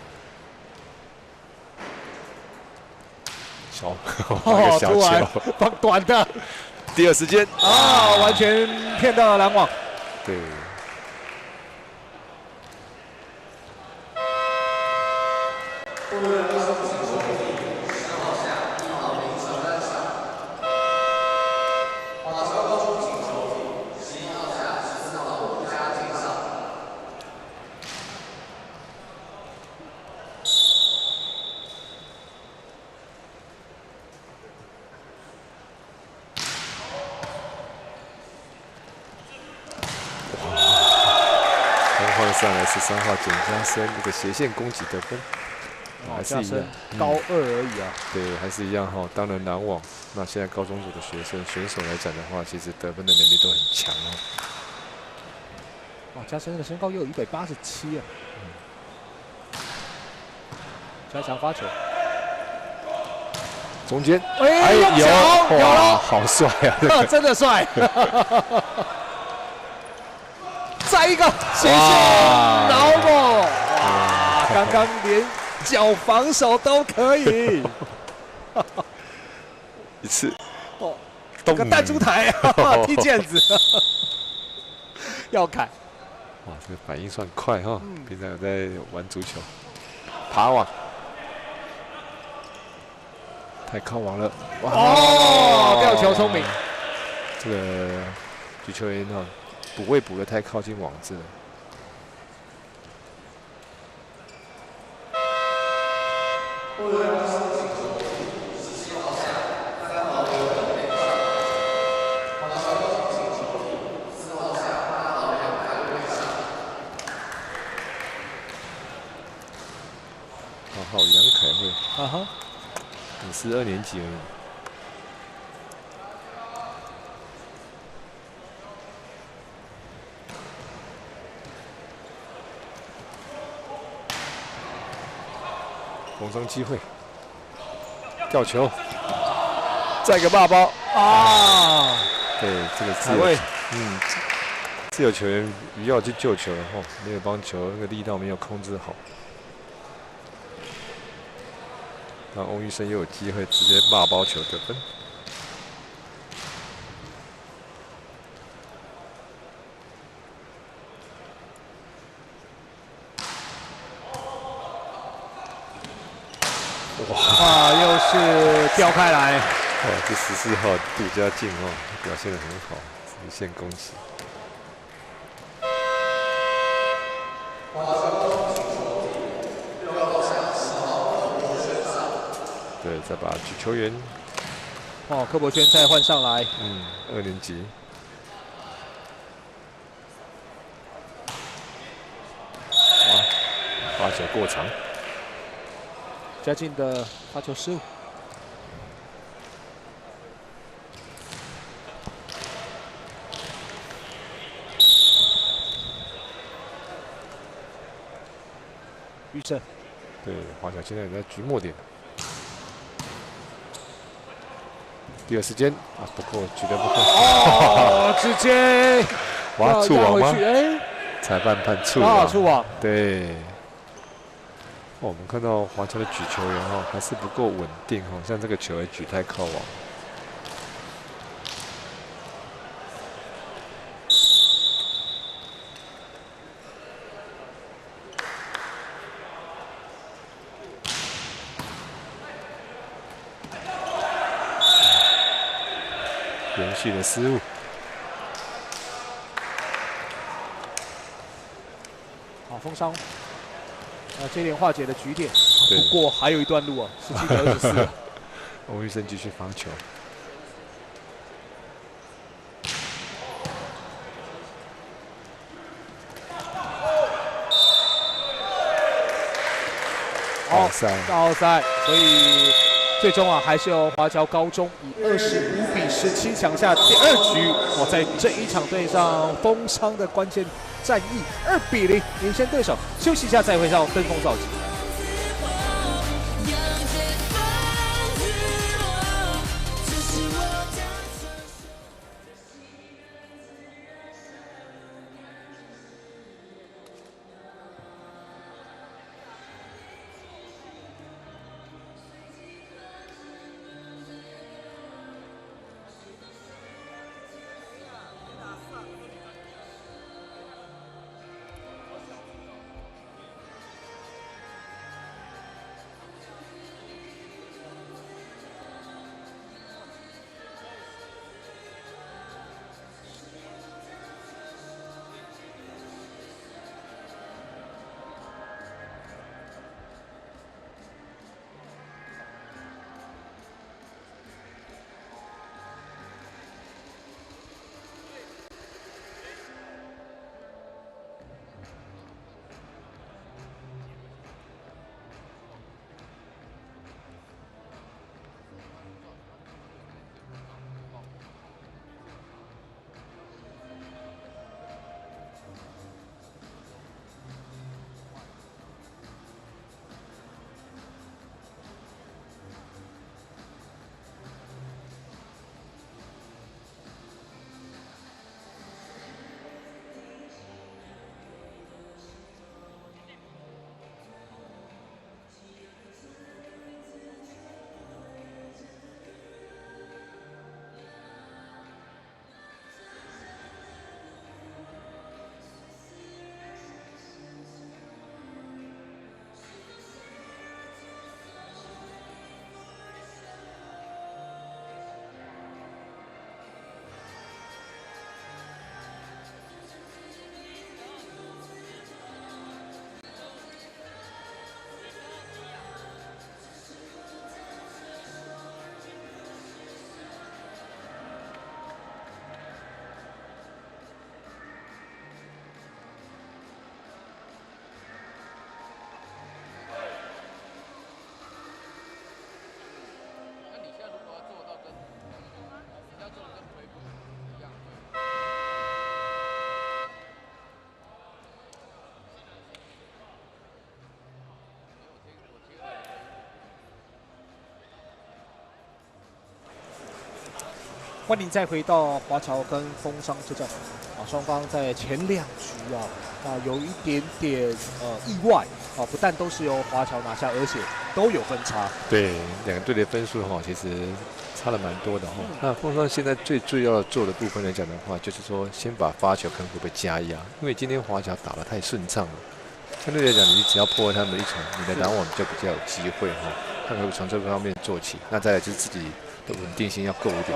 小球放短的，第2时间完全骗到了拦网。对。上来13号简家生这个斜线攻击得分，还是一样高2而已啊。对，还是一样当然拦网。那现在高中组的选手来讲的话，其实得分的能力都很强家生的身高又有187啊。加强发球，中间有哇，好帅啊！真的帅。再一个斜线挠我，哇！刚刚连脚防守都可以，一次这个弹珠台踢毽子，要砍。哇，这个反应算快平常有在玩足球，爬网，太靠网了，哇！吊球聪明，这个举球员补位补得太靠近网子了。好，杨凯慧，啊哈，你是2年级而已。逢生机会，吊球，再个骂包啊！对，这个自由，自由球员不要去救球了哈，没有帮球那个力道没有控制好。 那翁玉生又有机会直接骂包球得分。哇，又是掉开来。哇，这14号杜家靖哦，表现得很好，一线恭喜。对，再把举球员哦，柯博轩再换上来。2年级。发球过长，嘉靖的发球失误。预胜。对，华侨现在也在局末点。 第二时间啊，不过举得不够。哦，直接哇，触网吗？哎，裁判判触网。触网。对。哦，我们看到华侨的举球员哈，还是不够稳定哈，像这个球也举太靠网。连续的失误，好，封伤，接连化解的局点，不过还有一段路啊，17比24。翁玉生继续发球，奥赛，奥赛，所以。 最终啊，还是由华侨高中以25比17抢下第2局。我在这一场对上封商的关键战役，2比0领先对手。休息一下，再回到登峰造极。欢迎再回到华侨跟风商之战啊，双方在前2局有一点点意外啊，不但都是由华侨拿下，而且都有分差。对，两个队的分数其实差了蛮多的那风商现在最要做的部分来讲的话，就是说先把发球看会不会加压，因为今天华侨打得太顺畅了。相对来讲，你只要破坏他们一传，你的拦网就比较有机会看可不可以从这个方面做起。那再来就是自己的稳定性要够一点。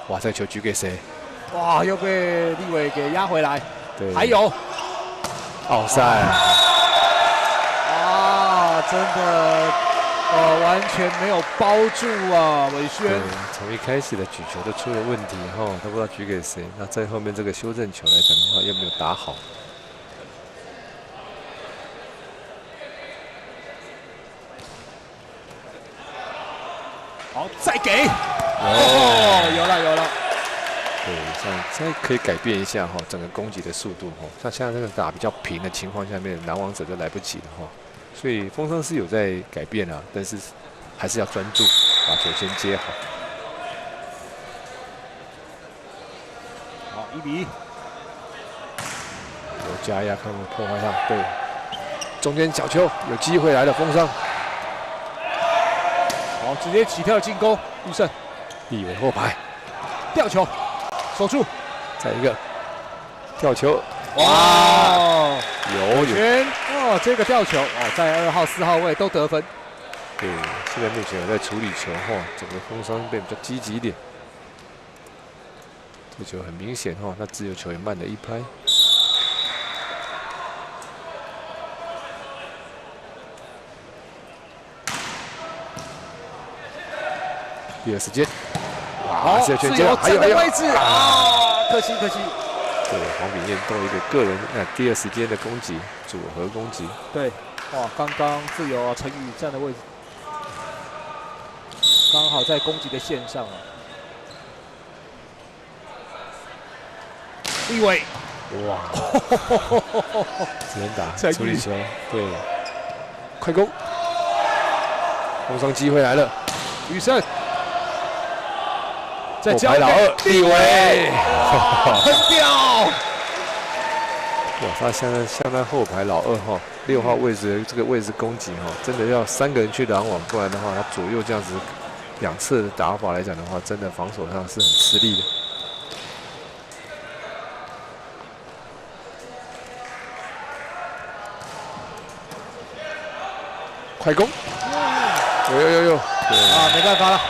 哇，这个球举给谁？哇，又被立伟给压回来。对，还有奥赛。真的完全没有包住伟轩。从一开始的举球就出了问题都不知道举给谁。那在后面这个修正球来讲的话，又没有打好。好，再给。有了。对，现在可以改变一下整个攻击的速度像现在这个打比较平的情况下面，拦网者就来不及了所以风商是有在改变但是还是要专注把球先接好。好，1比1。有加压，看会破坏上。对，中间小球有机会来了，风商。好，直接起跳进攻，玉胜。立伟后排，吊球，守住。再一个吊球。哇！有这个吊球在2号、4号位都得分。对，现在目前有在处理球整个风商变比较积极一点。这球很明显那自由球也慢了一拍。第二时间，哇，自由球接到，还有位置可惜。对，黄秉彦动一个个人第二时间的攻击，组合攻击。对，刚刚自由陈宇站的位置，刚好在攻击的线上立伟，哇，只能打处理球，对，快攻，风商机会来了，雨胜。再交给老二立伟，很屌！哇，他现在像他后排老二6号位置的这个位置攻击真的要3个人去拦网，不然的话，他左右这样子2侧的打法来讲的话，真的防守上是很吃力的。快攻！有，没办法了。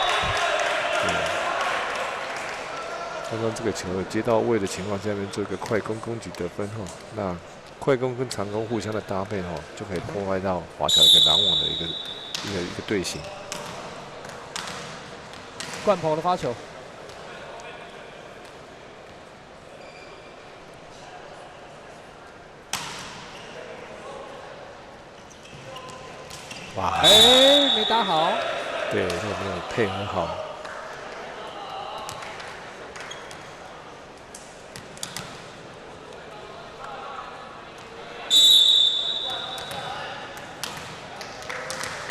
刚刚这个球接到位的情况下面做一个快攻攻击得分那快攻跟长攻互相的搭配就可以破坏到华侨一个拦网的一个队形。冠鹏的发球，哇，没打好，对，这个没有配合好。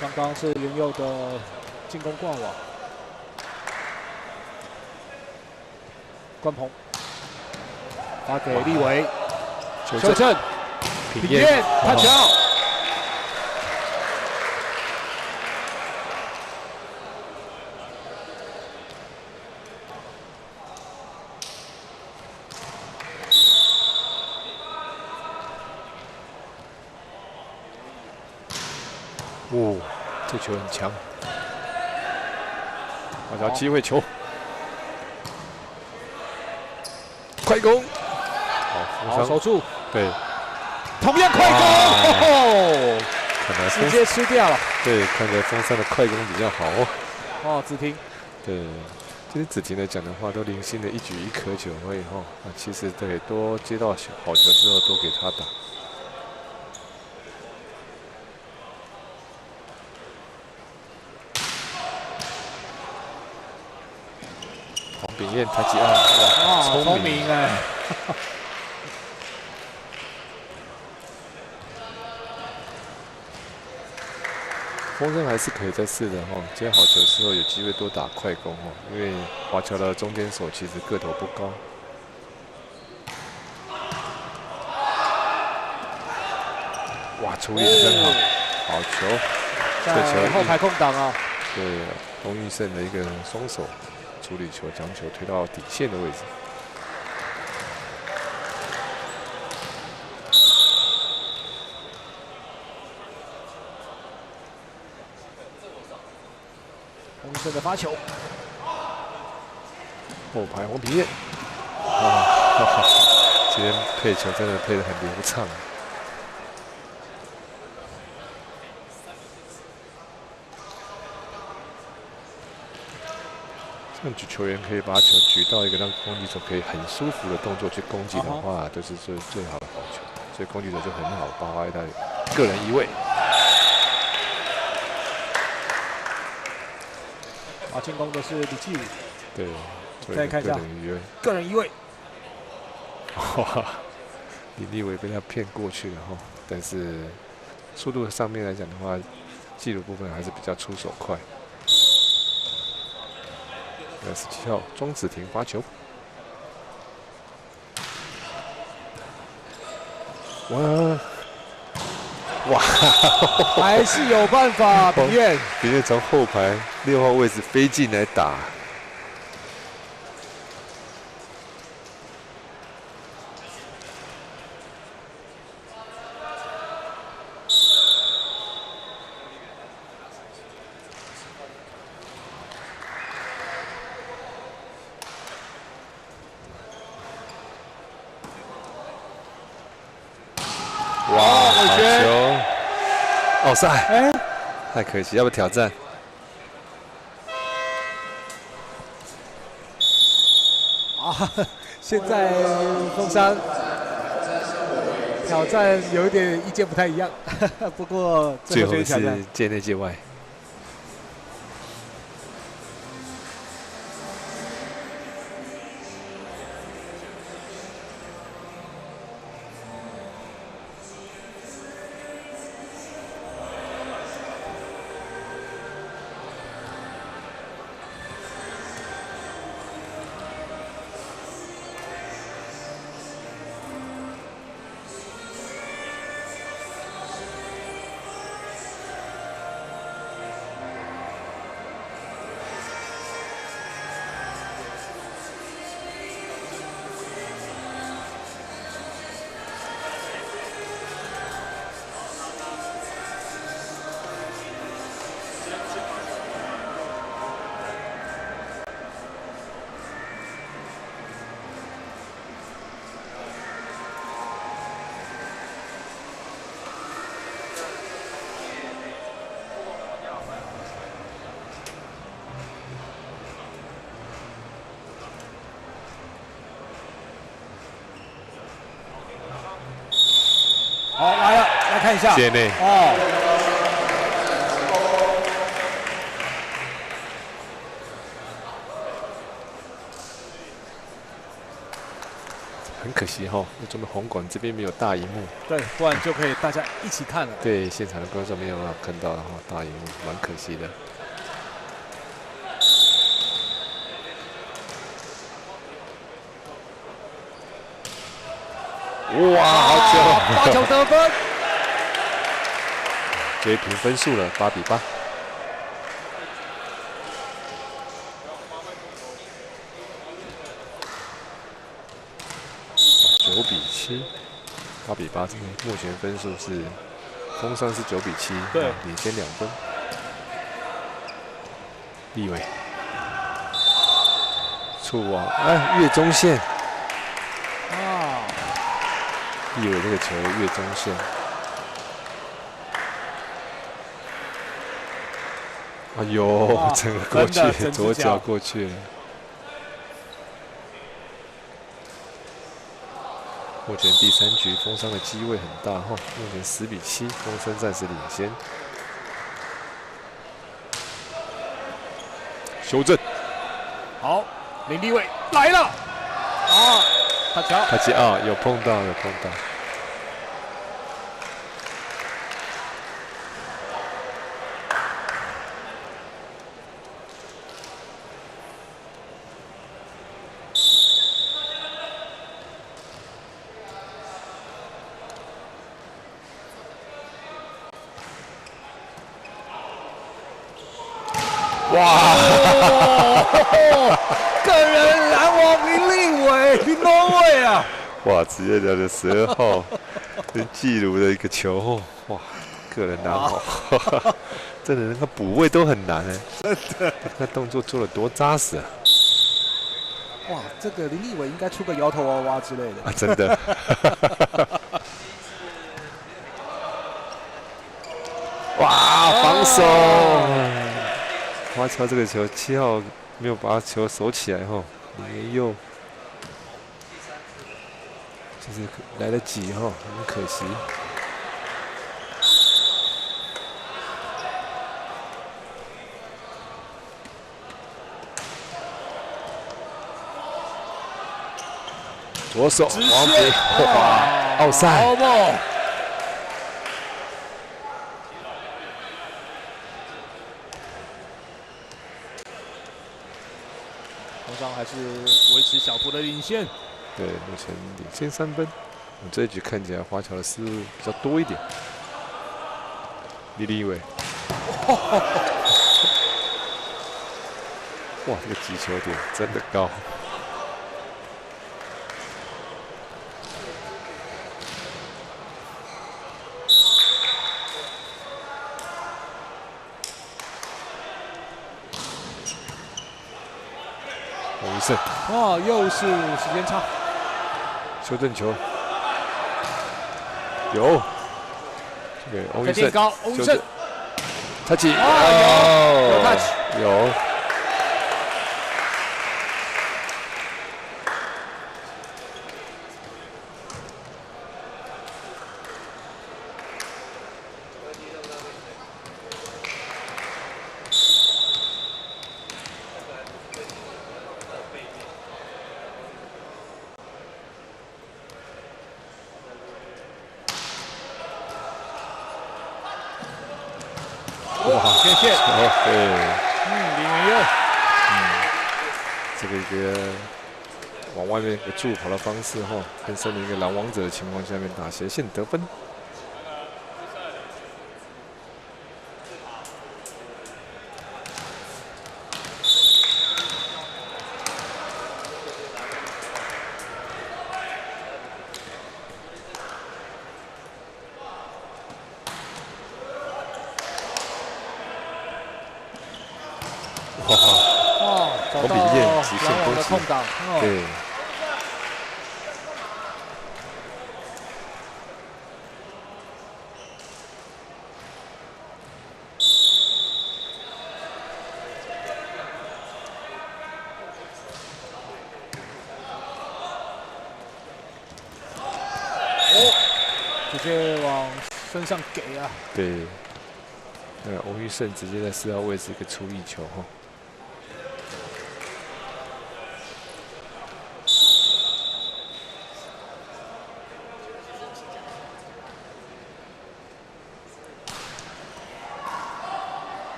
刚刚是林佑的进攻灌网，冠鹏发给立伟，修正，品彦他球。这球很强，华侨机会球，快攻，好守住，对，同样快攻，看来直接吃掉了。对，看来风商的快攻比较好子婷，对，其实子婷来讲的话，都零星的1局1颗球而已其实对，多接到好球之后多给他打。秉彦抬起哇，聪明风声还是可以再试的哈，接好球之后有机会多打快攻哦，因为华侨的中间手其实个头不高。哇，处理得真好，好球！在后排空档啊。对，翁玉胜的一个双手处理球，将球推到底线的位置。翁胜的发球，后排黄皮燕，哇，今天配球真的配得很流畅。让球员可以把球举到一个让攻击手可以很舒服的动作去攻击的话，都是最好的好球。所以攻击者就很好发挥他个人移位。进攻的是李继宇。对，再看一下个人移位。哇，李立伟被他骗过去了哈，但是速度上面来讲的话，记录部分还是比较出手快。17号庄子婷发球，哇，还是有办法，秉彦从后排6号位置飞进来打。哇，好球！奥赛，太可惜，要不要挑战？现在凤山挑战有一点意见不太一样，不过最后是界内界外。好，来了，来看一下界内很可惜哈，我们红馆这边没有大荧幕，对，不然就可以大家一起看了。对，现场的观众没有办法看到哈，大荧幕蛮可惜的。哇，好球！发球得分，追平分数了，8比8。9比7，8比8，这个目前分数是风山是9比7，对，领先2分。立伟，触网，越中线。立伟这个球越中线，哎呦，整个过去，左脚过去了。目前第3局风山的机会很大哈，目前10比7，风山暂时领先。修正，好，林立伟来了，他接有碰到，哇！个人篮网林立伟，林东伟啊！哇，直接聊的12号跟纪录的一个球，哇，个人篮网，真的那个补位都很难哎，真的，那动作做的多扎实啊！哇，这个林立伟应该出个摇头娃娃之类的啊，真的。哇，防守！花桥这个球7号没有把球守起来后，林佑就是来得及哈，很可惜。左手王培，哇，奥赛！红商还是维持小幅的领先。对，目前领先3分。这一局看起来华侨的失误比较多一点。李立伟，哇，这个击球点真的高。洪一胜，哇，又是时间差，修正球，有，这个洪一胜，高，洪一胜，touch，有 touch， 有。哇，谢谢。对，李元佑，这个一个往外面一个助跑的方式哈，跟森林一个拦网者的情况下面打斜线得分。哇，找到篮网的空档，对。直接往身上给啊！对，翁玉胜直接在4号位置一个出力球哈。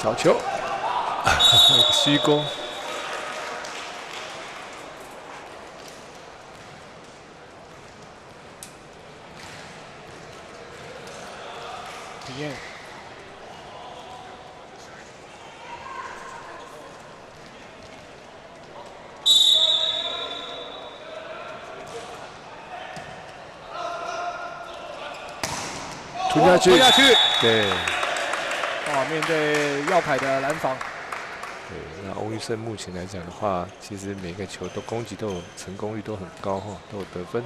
小球，虚攻。体验。吞下去，吞下去。对。面对耀凯的拦防。对，那翁玉胜目前来讲的话，其实每个球都攻击都有成功率都很高哈，都有得分。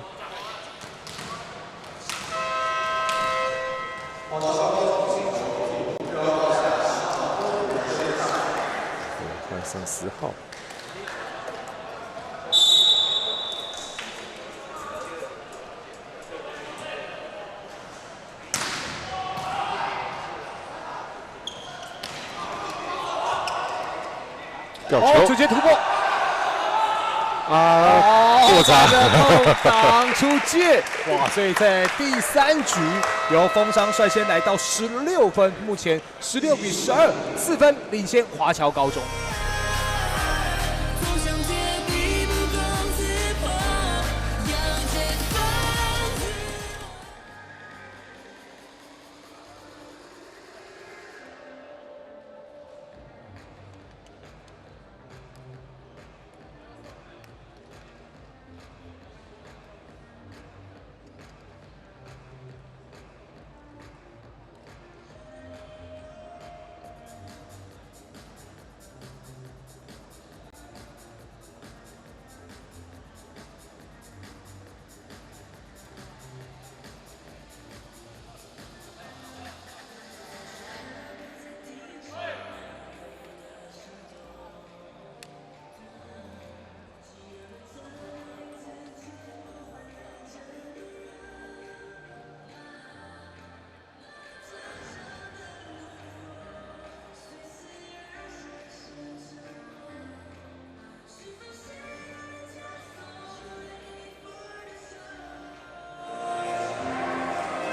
换上10号。直接突破。过场空档出界，哇！所以在第3局由风商率先来到16分，目前16比12，4分领先华侨高中。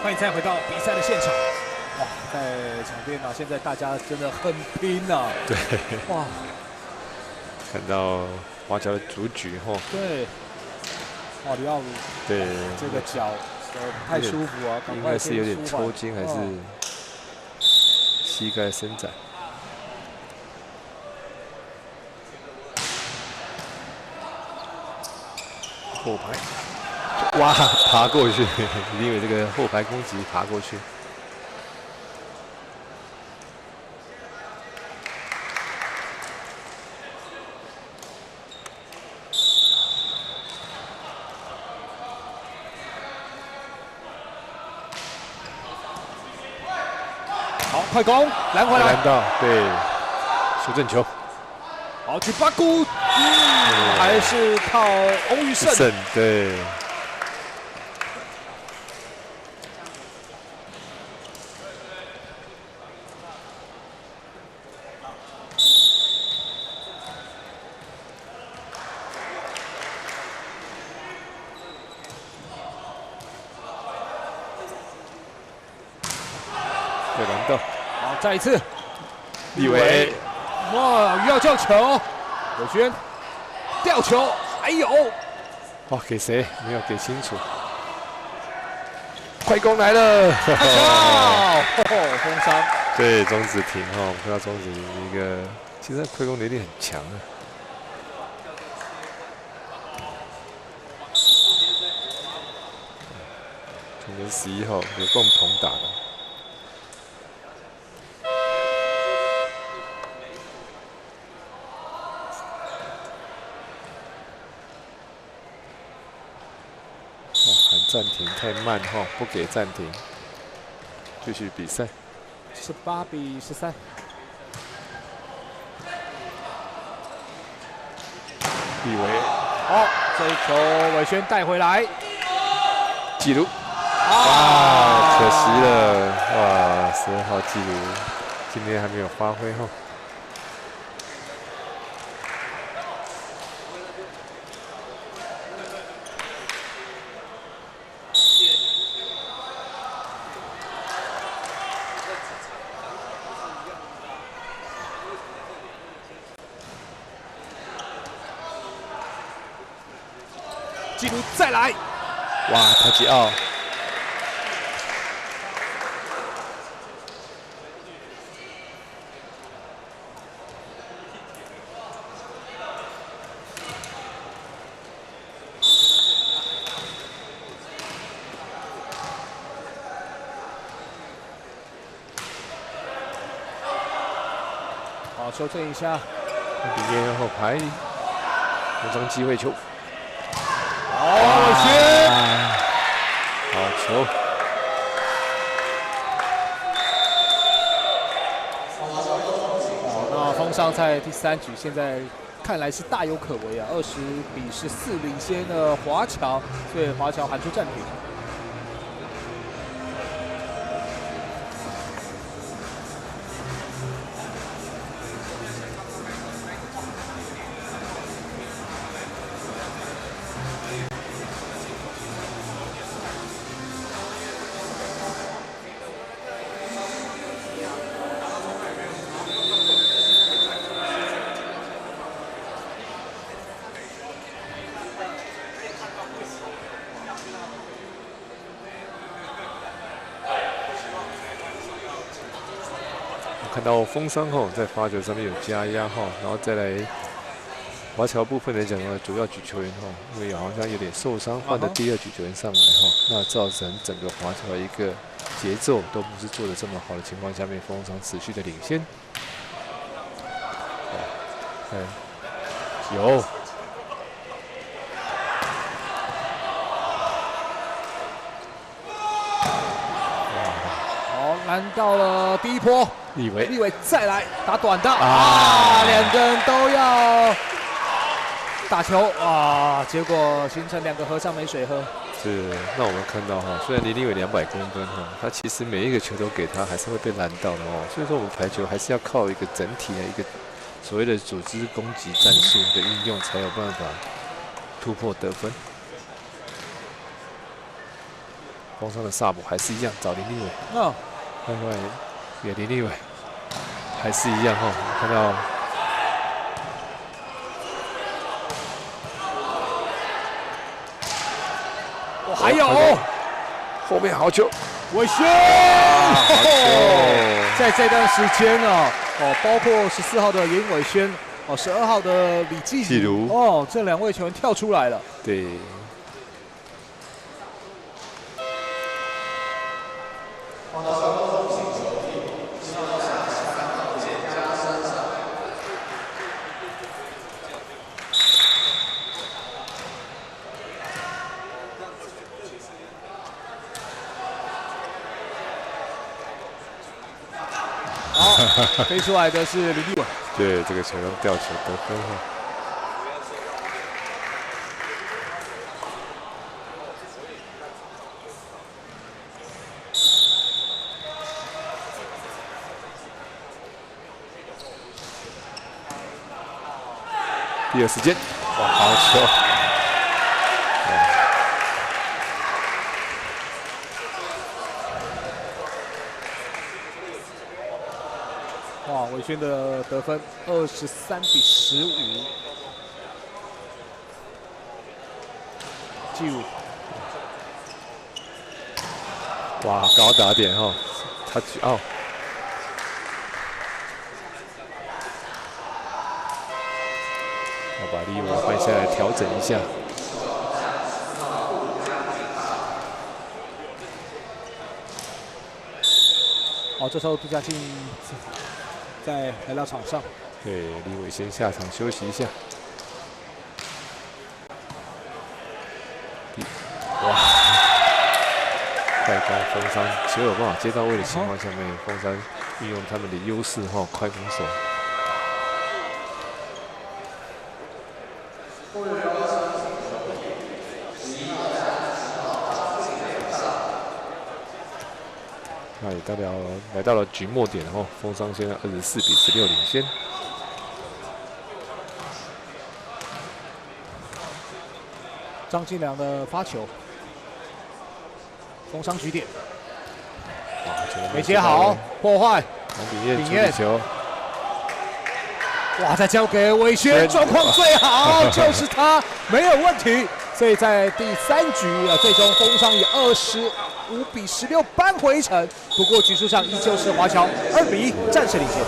欢迎再回到比赛的现场。哇，在场边啊，现在大家真的很拼啊。对。哇，看到华侨的主举吼。对。哇，里奥鲁。对。这个脚不太舒服啊，应该是有点抽筋还是膝盖伸展。后排，哇，爬过去，因为这个后排攻击爬过去。好，快攻，拦回来，拦到，对，修正球。好，去巴古，还是靠翁玉胜。对。对，拦到。好，再一次，立伟。哇，鱼要叫球，伟轩吊球，还有，哇，给谁？没有给清楚。快攻来了！封伤。对，钟子婷哈，我们看到钟子婷一个，其实快攻能力很强啊。今年11号有共同打的。暂停太慢哈，不给暂停，继续比赛。18比13。立伟，好，这一球伟轩带回来，纪录，哇，可惜了，哇，12号纪录今天还没有发挥哈。纪录再来，哇，塔吉奥，好，修正一下，里面后排，有张机会球。好，伟轩，好球！那封伤在第3局，现在看来是大有可为啊，20比14领先了华侨，所以华侨喊出暂停。看到封伤后，在发球上面有加压哈，然后再来华侨部分来讲呢，主要举球员哈，因为好像有点受伤，换的第2举球员上来哈，那造成整个华侨一个节奏都不是做的这么好的情况下面，封伤持续的领先。有。好，拦到了第一波。立伟再来打短的啊，两个人都要打球啊，结果形成2个和尚没水喝。是，那我们看到哈，虽然离立伟200公分哈，他其实每一个球都给他，还是会被拦到的哦。所以说我们排球还是要靠一个整体的一个所谓的组织攻击战术的应用，才有办法突破得分。风霜的萨姆还是一样找林立伟。哦，另外也林立伟还是一样哈，看到。 还有后面好球，伟轩，在这段时间呢，包括14号的严伟轩，12号的李继儒，这2位球员跳出来了。对。飞出来的是林立伟，对，这个球用吊球得分哈。第二时间，哇，好球！哇，伟轩的得分23-15，记录。哇，高打点哈，他哦，要把利文换下来调整一下。这时候杜家庆再来到场上。对，李伟先下场休息一下。哇！快攻封山，只有办法接到位的情况下面，封山运用他们的优势哈，快攻手。那也来到了局末点哦，封商现在24-16领先。张进良的发球，封商局点，没接好，破坏。林彦球，哇，再交给伟轩，状况最好就是他，没有问题。所以在第3局最终封商以25-16扳回一城。不过局数上依旧是华侨2-1暂时领先。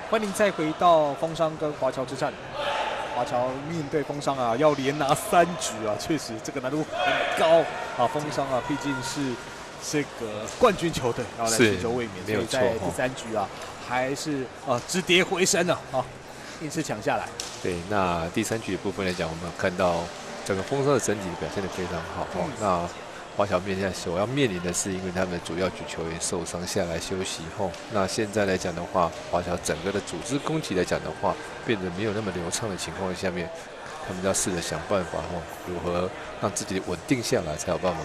欢迎再回到风商跟华侨之战。华侨面对风商啊，要连拿3局啊，确实这个难度很高啊。风商啊，毕竟是这个冠军球队，然后来寻求卫冕，所以在第3局啊，还是止跌回升了啊，硬是抢下来。对，那第3局的部分来讲，我们看到整个风商的整体表现得非常好。那华侨所要面临的是，因为他们的主要举球员受伤下来休息后，那现在来讲的话，华侨整个的组织攻击来讲的话，变得没有那么流畅的情况下面，他们要试着想办法如何让自己稳定下来，才有办法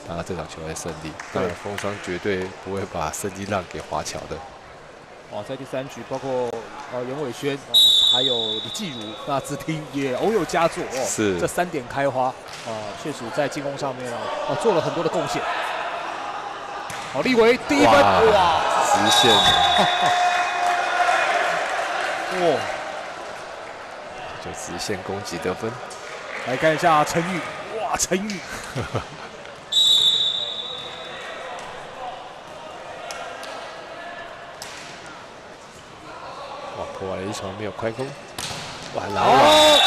拿这场球赛胜利。当然，风商绝对不会把胜利让给华侨的。在第3局，包括袁伟轩，还有李继儒，那子婷也偶有佳作哦。是，这3点开花确实在进攻上面做了很多的贡献。好，立伟第1分，哇，直线，哇，就直线攻击得分。来看一下陈宇，哇，陈宇。破了一球没有快攻，哇，老了，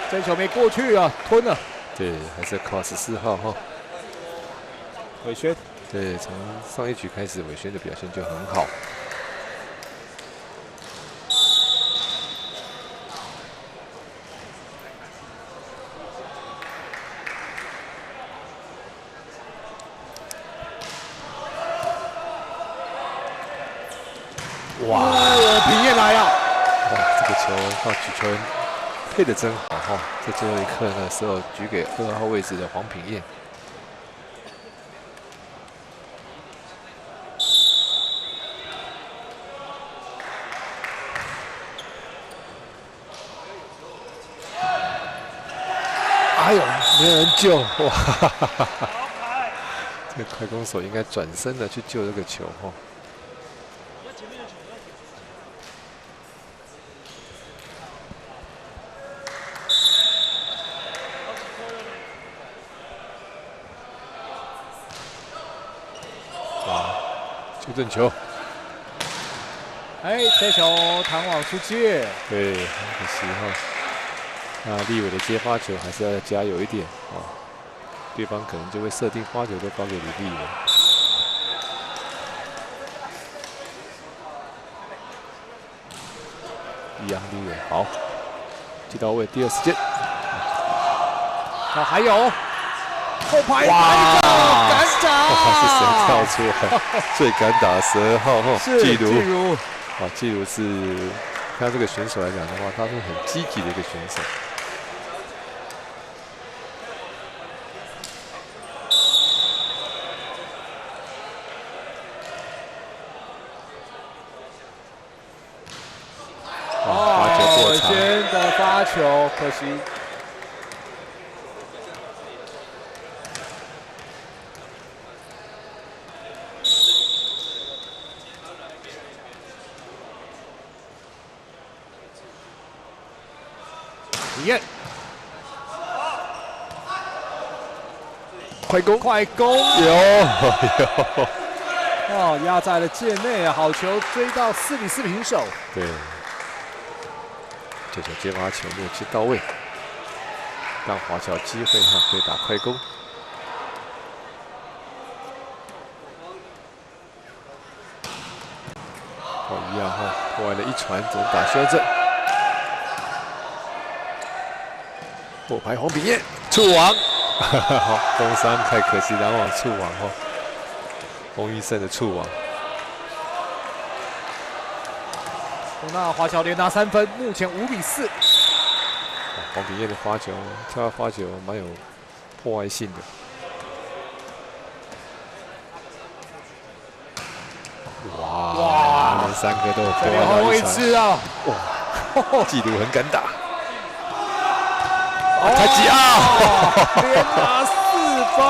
这球没过去啊，吞了。对，还是靠14号伟轩。对，从上一局开始，伟轩的表现就很好。哇，平燕来了！哇，这个球靠举球员配得真好哈！在最后一刻的时候，举给2号位置的黄品燕。哎呦，没有人救！哇，这个快攻手应该转身的去救这个球哈。纠正球，这球弹网出界，对，很可惜哈。那立伟的接发球还是要加油一点对方可能就会设定发球都发给李立伟。一样，立伟好，接到位，第2时间。还有。后排哇，敢打！是谁跳出来？最敢打的12号季如。季如是看这个选手来讲的话，他是很积极的一个选手。发球过长，伟轩的发球可惜。快攻有，压在了界内啊！好球追到4-4平手。对，这球接发球没有接到位，让华侨机会可以打快攻。一样破坏了1传，怎么打修正？后排黄品燕触网，好，风商太可惜，拦网触网洪一胜的触网。那华侨连拿3分，目前5-4。黄品燕的发球，跳发球蛮有破坏性的。哇，他们3个都有破坏到1传啊！哇，纪录很敢打。太极奥连拿4分！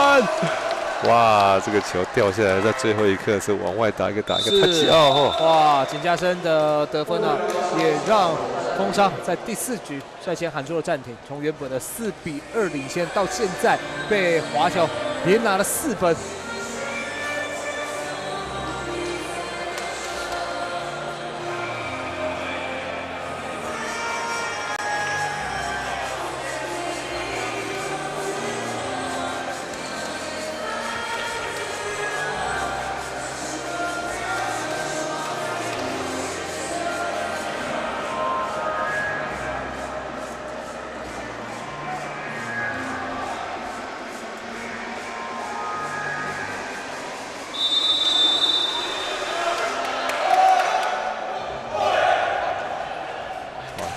哇，这个球掉下来，在最后一刻是往外打一个太极奥哇，简家生的得分呢，也让风商在第4局率先喊出了暂停，从原本的4-2领先，到现在被华侨连拿了4分。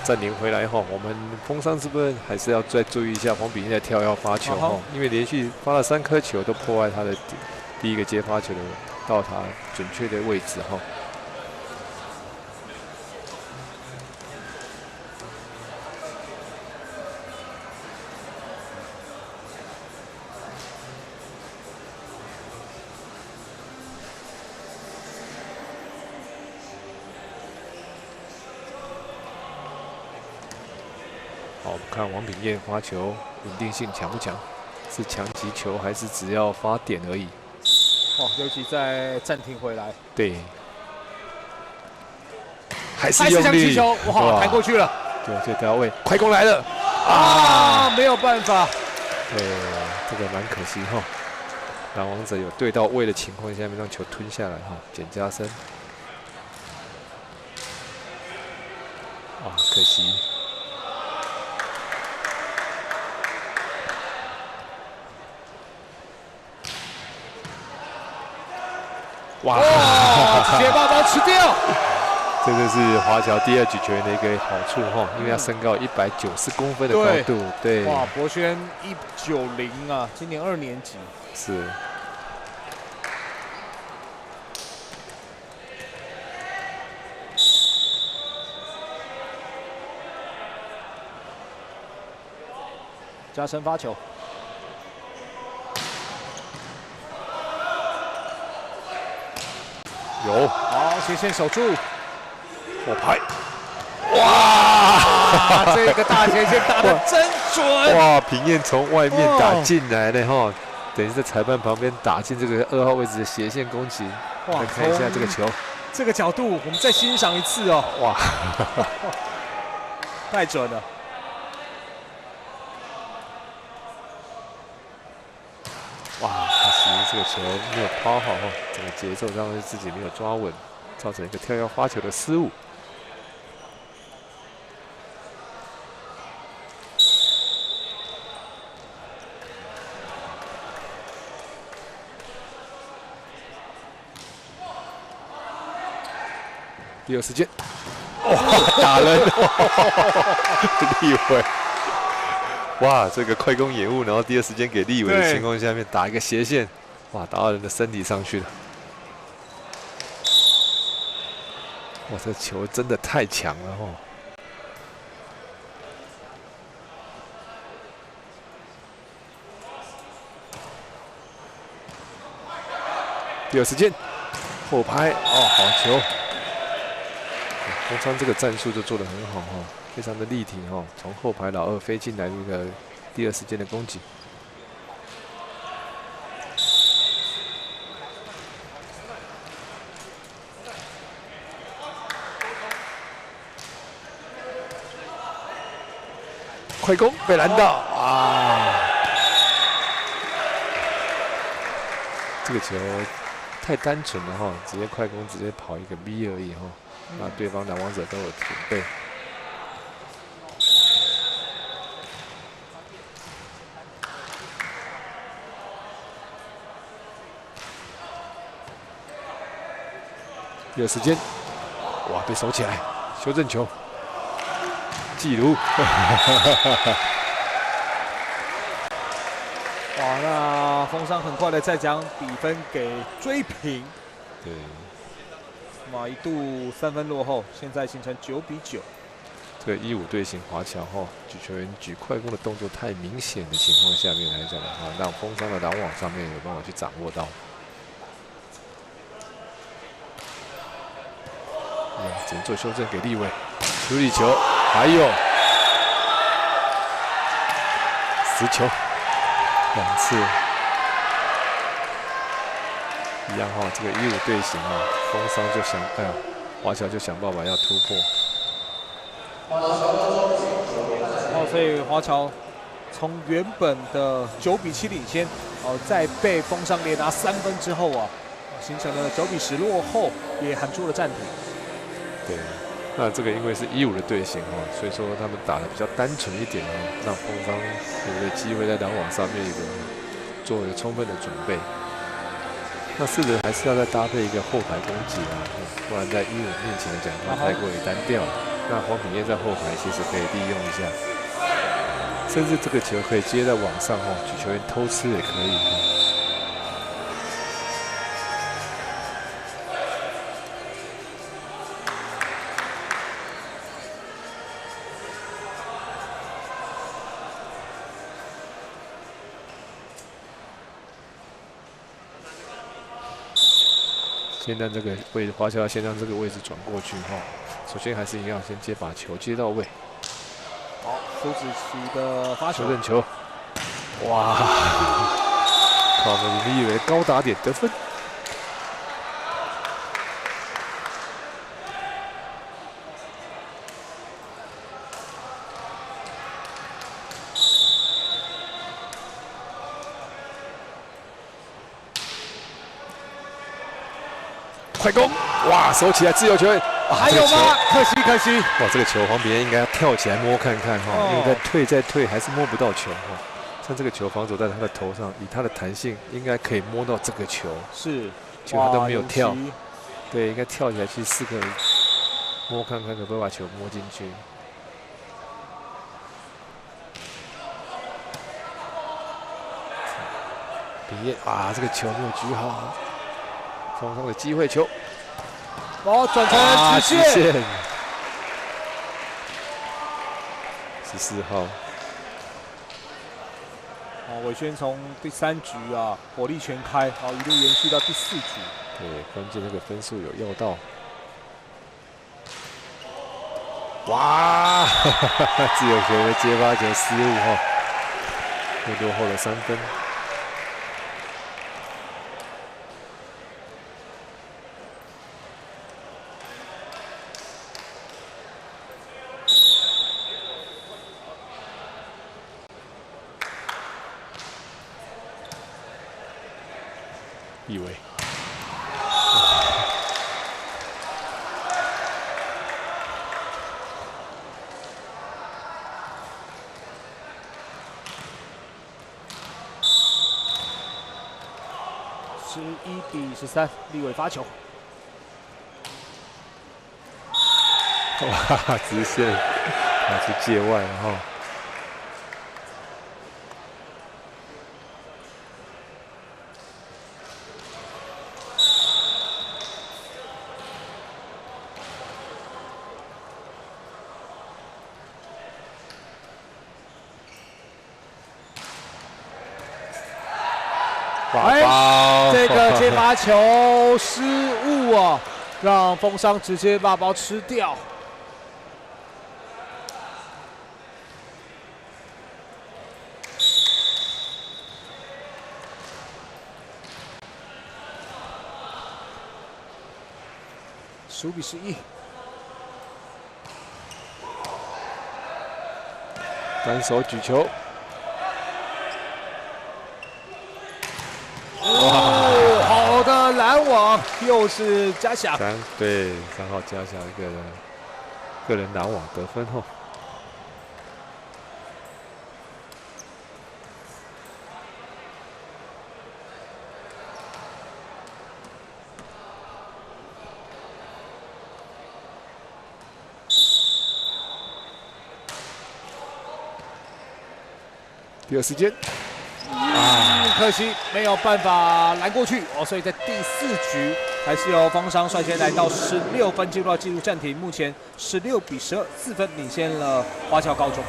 暂停回来哈，我们风商是不是还是要再注意一下黄秉彦的跳跃发球哈？因为连续发了3颗球都破坏他的第一个接发球的到达准确的位置哈。好，我们看王秉彦发球稳定性强不强？是强击球还是只要发点而已？哦，尤其在暂停回来，对，还是用力，球，哇，弹过去了，对，这条位，快攻来了，啊，没有办法，对，这个蛮可惜哈。蓝王者有对到位的情况下面让球吞下来哈，简家生，啊，可惜。哇！直接把它吃掉。这就是华侨第2局球员的一个好处哈，因为他身高190公分的高度，对。哇，博轩190啊，今年2年级。是。加深发球。有，好，斜线守住，我拍，哇，这个大斜线打得真准！哇，秉彦从外面打进来的哈，等于在裁判旁边打进这个2号位置的斜线攻击。哇，看一下这个球，这个角度，我们再欣赏一次哦。哇，太准了！哇，可惜这个球没有抛好哈，整个节奏让自己没有抓稳，造成一个跳跃发球的失误。第2时间，哇，打人，立伟。哇，这个快攻延误，然后第2时间给立伟的情况下面打一个斜线，哇，打到人的身体上去了。哇，这球真的太强了哦！第2时间，后拍，哦，好球！风昌这个战术就做得很好哈。非常的立体哈，从后排老2飞进来一个第2时间的攻击。快攻被拦到啊！这个球太单纯了哈，直接快攻直接跑一个 V 而已哈，那对方蓝王者都有准备。第2时间，哇，被守起来，修正球，纪录。哇，那风商很快的再将比分给追平。对，哇，一度3分落后，现在形成9比9。这个15队形华侨哈，举球员举快攻的动作太明显的情况下面来讲的话，让风商的拦网上面有办法去掌握到。只能做修正给立伟，处理球，还有10球，2次，一样哈。这个15队形啊，风商就想，华侨就想办法要突破。所以华侨从原本的9比7领先，在被风商连拿3分之后啊，形成了9比10落后，也喊出了暂停。对，那这个因为是15的队形哈，所以说他们打得比较单纯一点哈，让风商有个机会在拦网上面做一个充分的准备。那4人还是要再搭配一个后排攻击啊，不然在15面前来讲，太过于单调了。那黄品燕在后排其实可以利用一下，甚至这个球可以接在网上哦，举球员偷吃也可以。先让这个位置，华侨先让这个位置转过去哈。首先还是一样，先把球接到位。好，苏子琪的发球任球，哇！靠，你以为高打点得分？快攻！哇，收起来，自由球员。还有吗？可惜可惜。哇，这个球黄别人应该要跳起来摸看看哈，因为再退还是摸不到球哈。像这个球防守在他的头上，以他的弹性，应该可以摸到这个球。是，结果他都没有跳。对，应该跳起来去试个摸看看，可不可以把球摸进去。比耶啊，这个球没有举好。封上的机会球，转成直线。14号。伟轩从第3局啊火力全开，一路延续到第4局。对，关键那个分数有要到。哇！自由球的接发球失误哈，又落后了3分。以为11-13，立伟发球。哇，直线拿出界外了哈。这个接发球失误啊，让风商直接把包吃掉。15-11。单手举球。好的拦网，又是嘉祥。对，3号嘉祥一个个人拦网得分后。第二时间。可惜没有办法拦过去所以在第4局还是由风商率先来到16分，进入到纪录暂停，目前16-12，4分领先了华侨高中。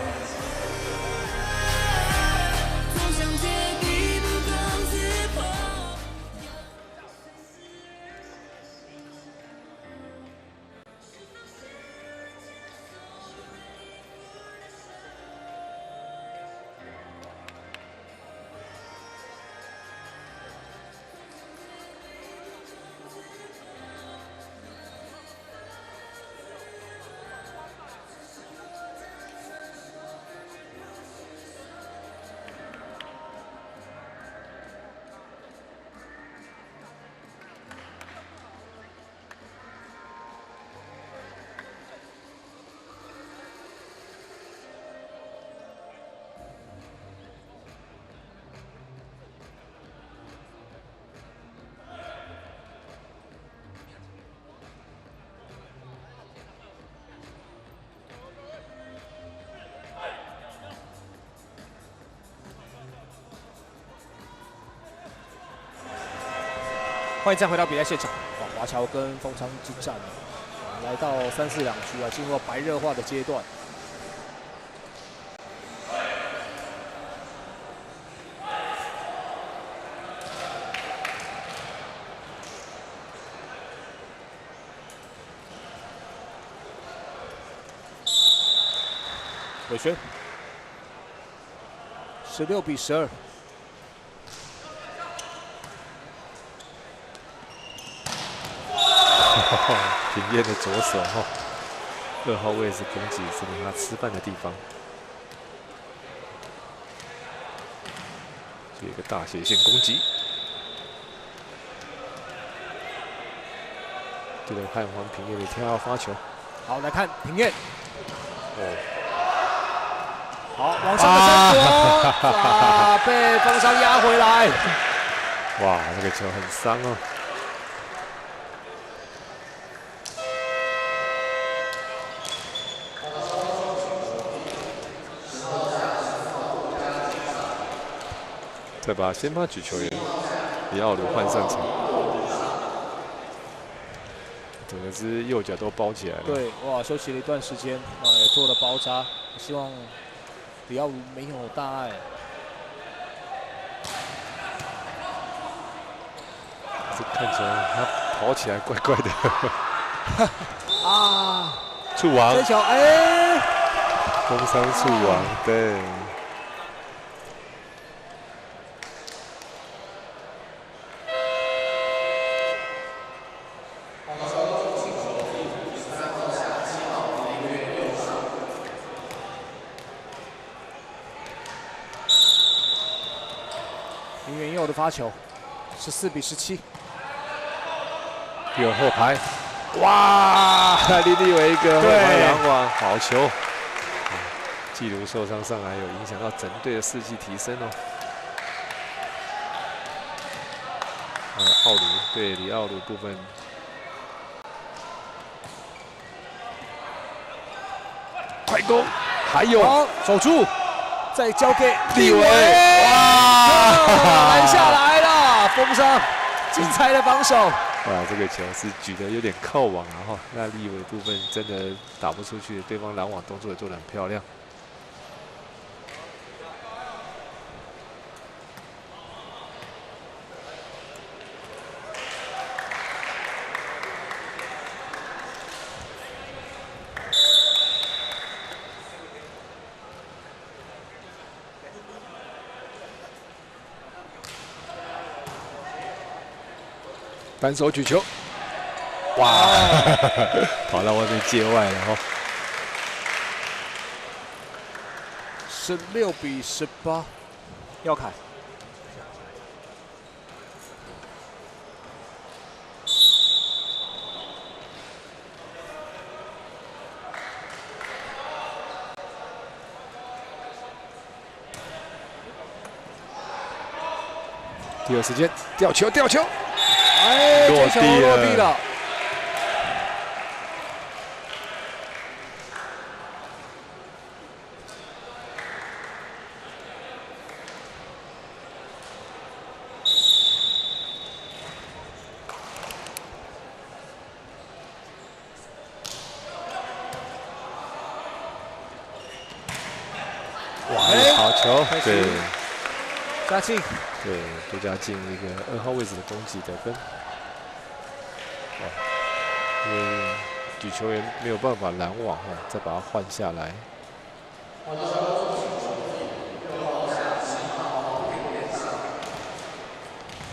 欢迎再回到比赛现场。华侨跟丰昌之战，来到3、4两局啊，进入白热化的阶段。伟轩，16比12。平彦的左手哈，2号位置攻击是给他吃饭的地方。这个大斜线攻击，对着汉皇平彦的天要发球。好，来看平彦。哦，好，往上的伸缩，啊，被丰昌压回来。哇，这个球很伤哦。再把先发举球员李奥卢换上场，整个是右脚都包起来了。对，哇，休息了一段时间，也做了包扎，希望李奥卢没有大碍。这看起来他跑起来怪怪的。啊，触网，这球，哎，工伤触网，对。林元佑的发球，14比17。第二后排，哇！林立伟一个后排拦网，好球！纪录受伤上来，有影响到整队的士气提升哦。奥卢对李奥卢部分，快攻，还有守住，再交给立伟，哇，拦下来了，丰昌精彩的防守。哇，这个球是举得有点靠网啊哈，那立伟部分真的打不出去，对方拦网动作也做得很漂亮。单手举球，哇，跑到外面界外了哈。16比18，耀凯。第二时间，吊球，吊球。哎，落地了。哇，好球！对，嘉庆。对，杜家进一个2号位置的攻击得分。因为举球员没有办法拦网哈，再把它换下来。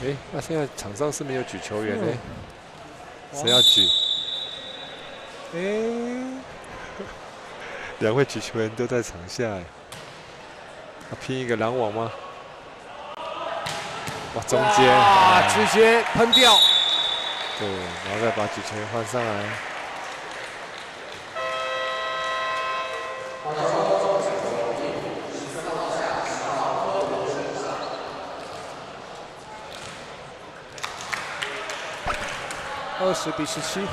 哎，那现在场上是没有举球员呢？谁要举？哎，2位举球员都在场下，哎，要拼一个拦网吗？哇，中间啊，直接喷掉。对，然后再把举球员换上来。20比17。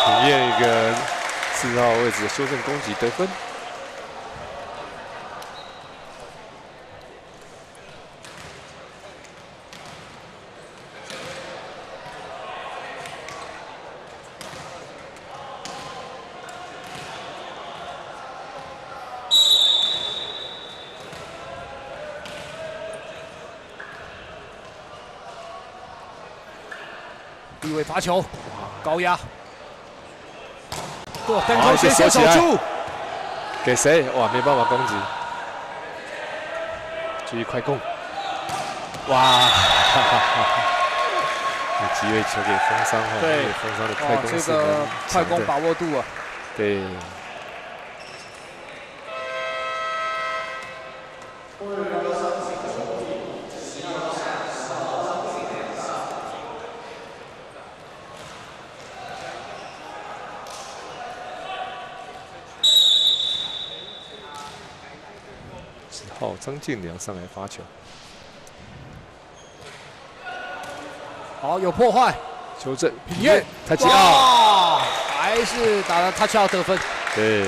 平个4号位置的修正攻击得分。立伟罚球，高压，单空先守住，给谁？哇，没办法攻击，注意快攻，哇！有机会球给风商哈，对，风商的快攻这个快攻把握度啊，对。好，张建良上来发球，好有破坏，修正平彦touch out，还是打了 touch out 得分。对，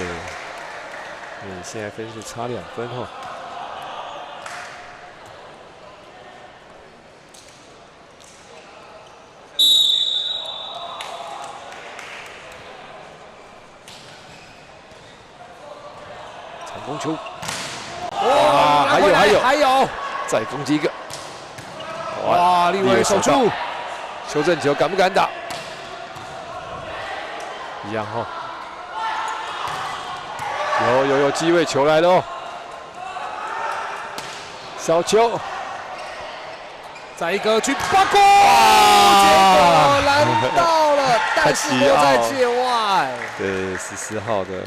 现在分数差2分哈。长攻球。哇，还有，再攻击一个！哇，立伟守住，修正球敢不敢打？一样哈，有机会，球来了哦，小球，再一个去发攻，结果拦到了，但是落在界外。对，14号的。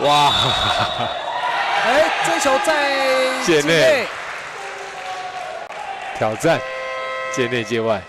哇！哎，这球在界内挑战，界内界外。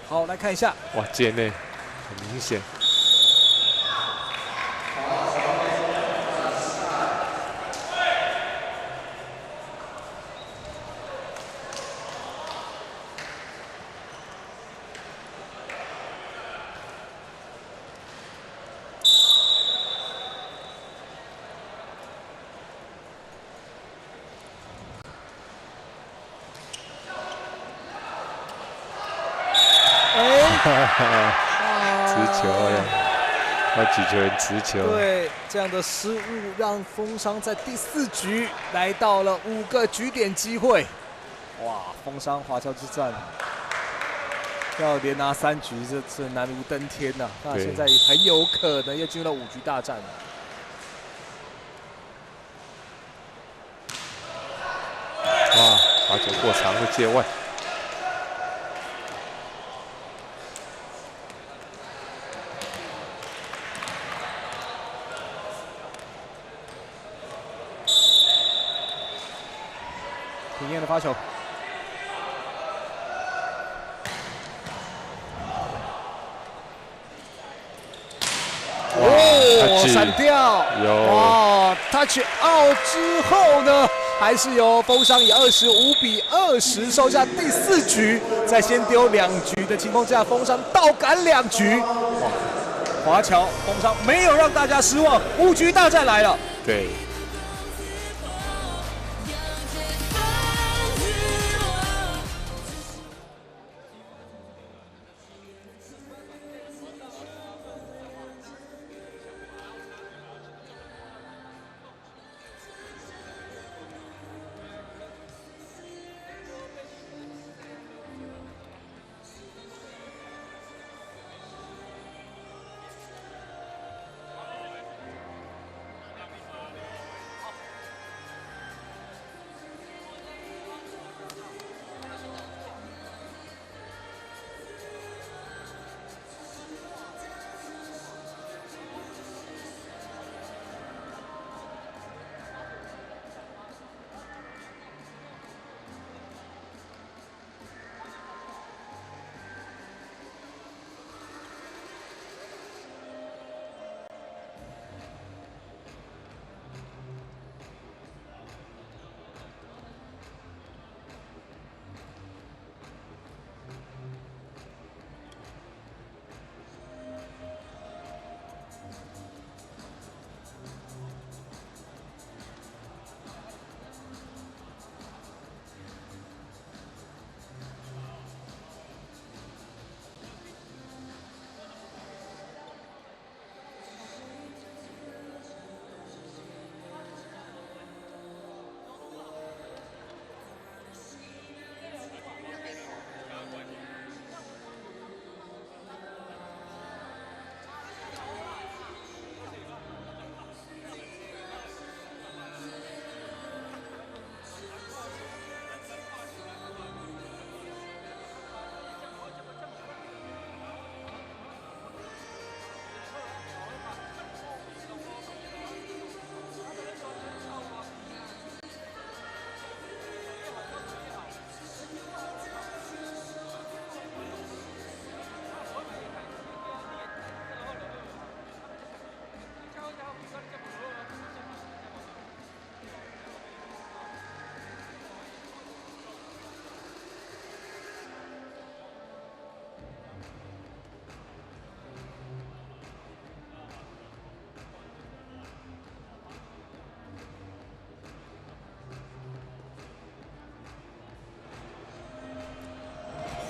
好，来看一下，哇，界内很明显。持球呀，要举球员持球。对，这样的失误让风商在第4局来到了5个局点机会。哇，风商华侨之战要连拿3局，这难如登天呐、那现在很有可能要进入到5局大战了。哇，罚球过长的界外。平彦的发球，哦，闪掉，哇 ，touch out 之后呢，还是由风商以25比20收下第4局，在先丢2局的情况下，风商倒赶2局，哇，华侨风商没有让大家失望，5局大战来了，对。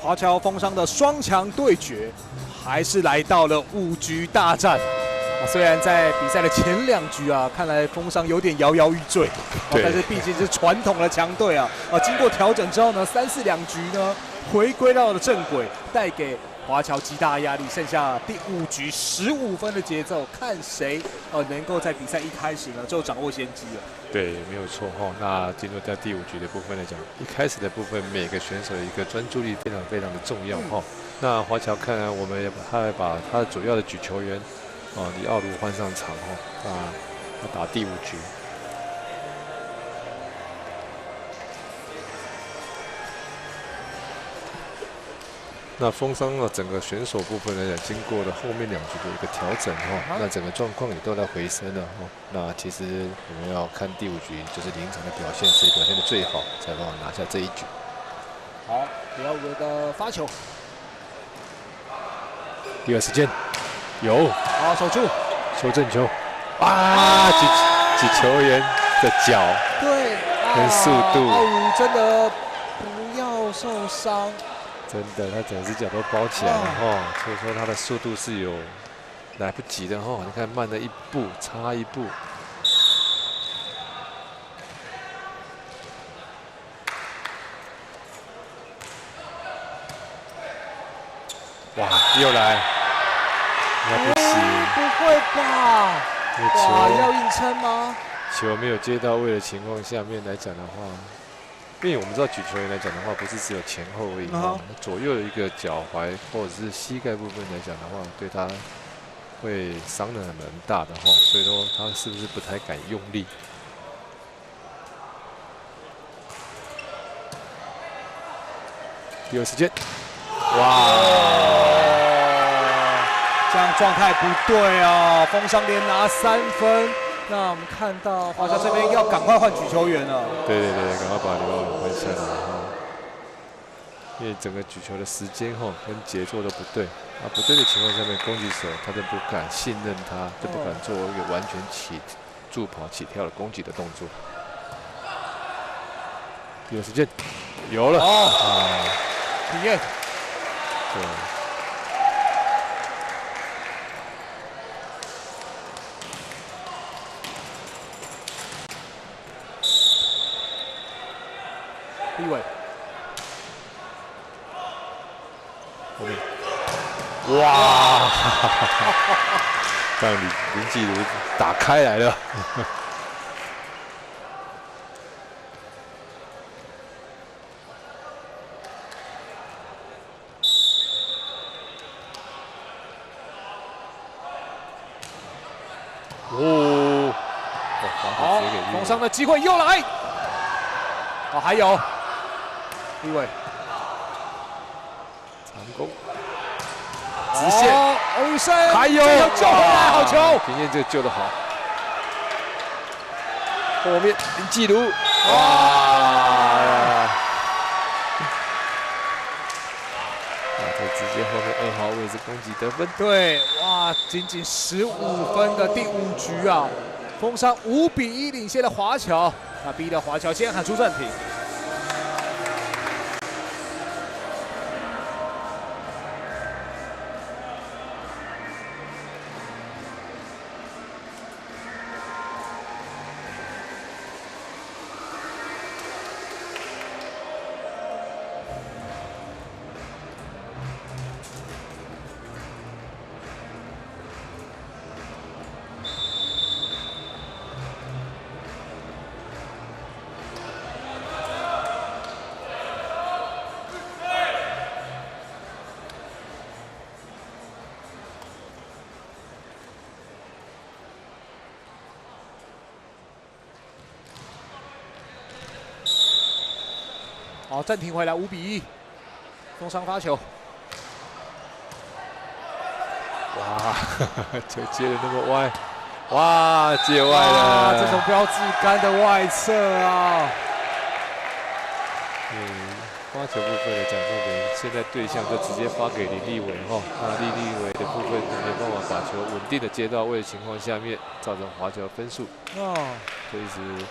华侨风商的双强对决，还是来到了5局大战。虽然在比赛的前2局啊，看来风商有点摇摇欲坠，但是毕竟是传统的强队啊，经过调整之后呢，3、4、2局呢回归到了正轨，带给华侨极大压力。剩下第5局15分的节奏，看谁能够在比赛一开始呢就掌握先机了。对，没有错哈。那进入到第5局的部分来讲，一开始的部分每个选手的一个专注力非常的重要哈。那华侨看来我们也把他的主要的举球员李奥卢换上场要打第5局。那风商整个选手部分来讲，经过了后面2局的一个调整那整个状况也都在回升了那其实我们要看第5局，就是临场的表现，谁表现的最好，才能拿下这1局。好，李奥卢的发球，第2时间有，好守住。收正球，举球员的脚，对，跟速度，奥卢真的不要受伤，真的，他整只脚都包起来了所以说他的速度是有来不及的你看慢了1步，差1步。哇，又来。不行，不会吧？哇，要硬撑吗？球没有接到位的情况下面来讲的话，因为我们知道举球员来讲的话，不是只有前后而已左右的一个脚踝或者是膝盖部分来讲的话，对他会伤得蛮大的所以说他是不是不太敢用力？第2时间，哇！这样状态不对啊！风商连拿3分，那我们看到华侨这边要赶快换举球员了。对，赶快把刘奥卢换下来因为整个举球的时间跟节奏都不对不对的情况下面，攻击手他就不敢信任他，就不敢做一个完全助跑起跳的攻击的动作。第2时间有了体验，对。立伟，后面，哇！让林继儒打开来了。好，风商的机会又来。还有。立伟，长攻，直线，欧宇生，还有救回来，好球！平彦这个救得好。后面林继儒，直接后面2号位置攻击得分。对，哇，仅仅15分的第5局啊，风商5比1领先了华侨，逼得华侨先喊出暂停。好，暂停回来5比1，风商发球。哇，球接的那么歪，哇，界外了！这种标志杆的外侧啊。发球部分来讲，现在对象就直接发给林立伟那林立伟的部分没办法把球稳定的接到位的情况下面，造成华侨分数就一直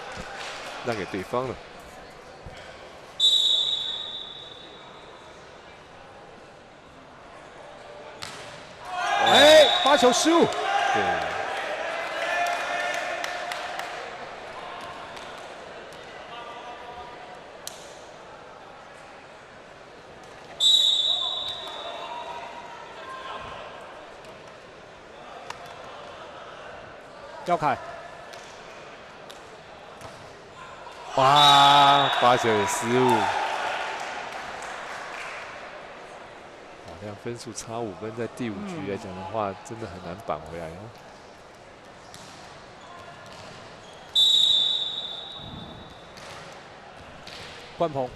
让给对方了。哎，发球失误。对。廖凯，哇，发球也失误。这样分数差5分，在第5局来讲的话，真的很难扳回来哦。冠鹏，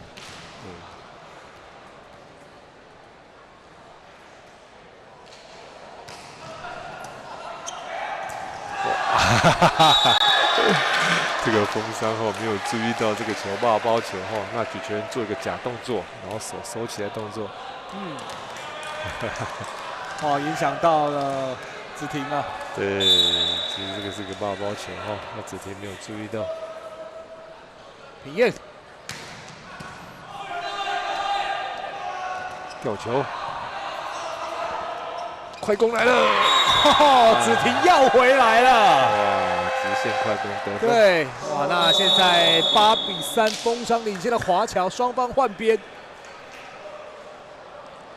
这个封伤后没有注意到这个球霸包球后，那举球员做一个假动作，然后手收起来动作。哦，影响到了子婷啊。对，其实这个是个霸包球哈，那子婷没有注意到。平彦，吊球，快攻来了！子婷要回来了。哇，直线快攻得分。对，哇，那现在8比3，封商领先的华侨，双方换边。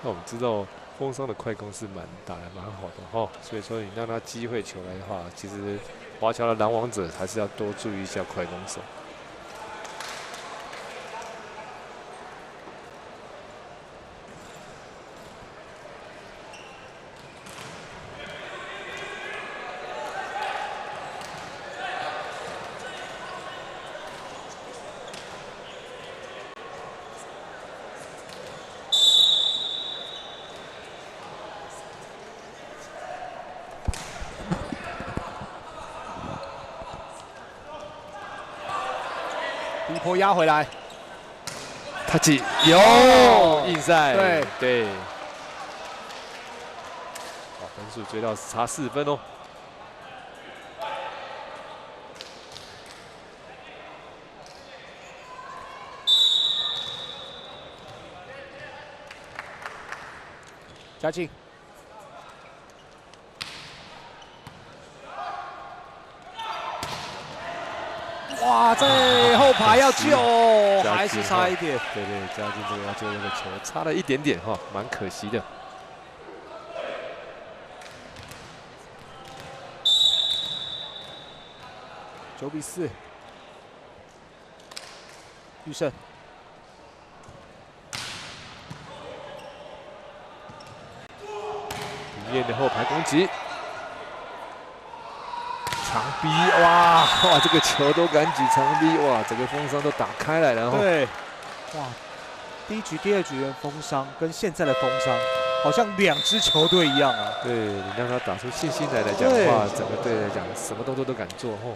那我们知道封商的快攻是打得蛮好的哈，所以说你让他机会球来的话，其实华侨的拦网者还是要多注意一下快攻手。第一波压回来，他挤有硬赛，对，分数追到差4分哦。嘉靖。哇，在后排要救，还是差一点。对，嘉靖这个要救这个球，差了一点点哈，蛮可惜的。9比4，玉胜。平彦的后排攻击。长逼哇，这个球都敢举长逼哇，整个封伤都打开来了。对，哇，第1局、第2局的封伤跟现在的封伤好像2支球队一样啊。对，你让他打出信心来讲的话，整个队来讲什么动作都敢做哦。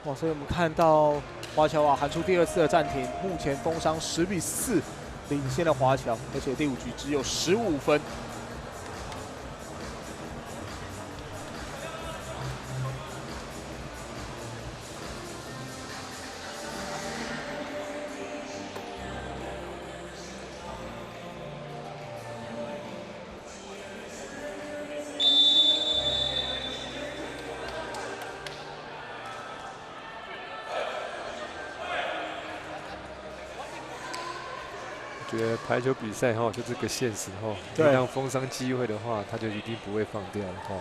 哇，所以我们看到华侨啊喊出第2次的暂停，目前封伤10比4领先了华侨，而且第5局只有15分。觉得排球比赛哈，就这个现实哈，你让封伤机会的话，他就一定不会放掉了哈。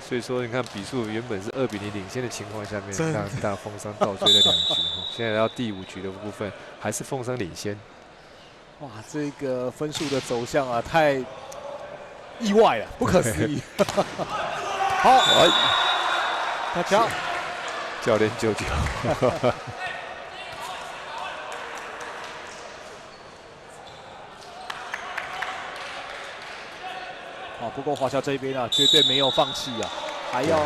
所以说，你看比数原本是2比0领先的情况下面，让封伤倒追了2局，现在到第5局的部分还是封伤领先。哇，这个分数的走向啊，太意外了，不可思议。好，大家教练救救。不过华侨这边啊，绝对没有放弃啊，还要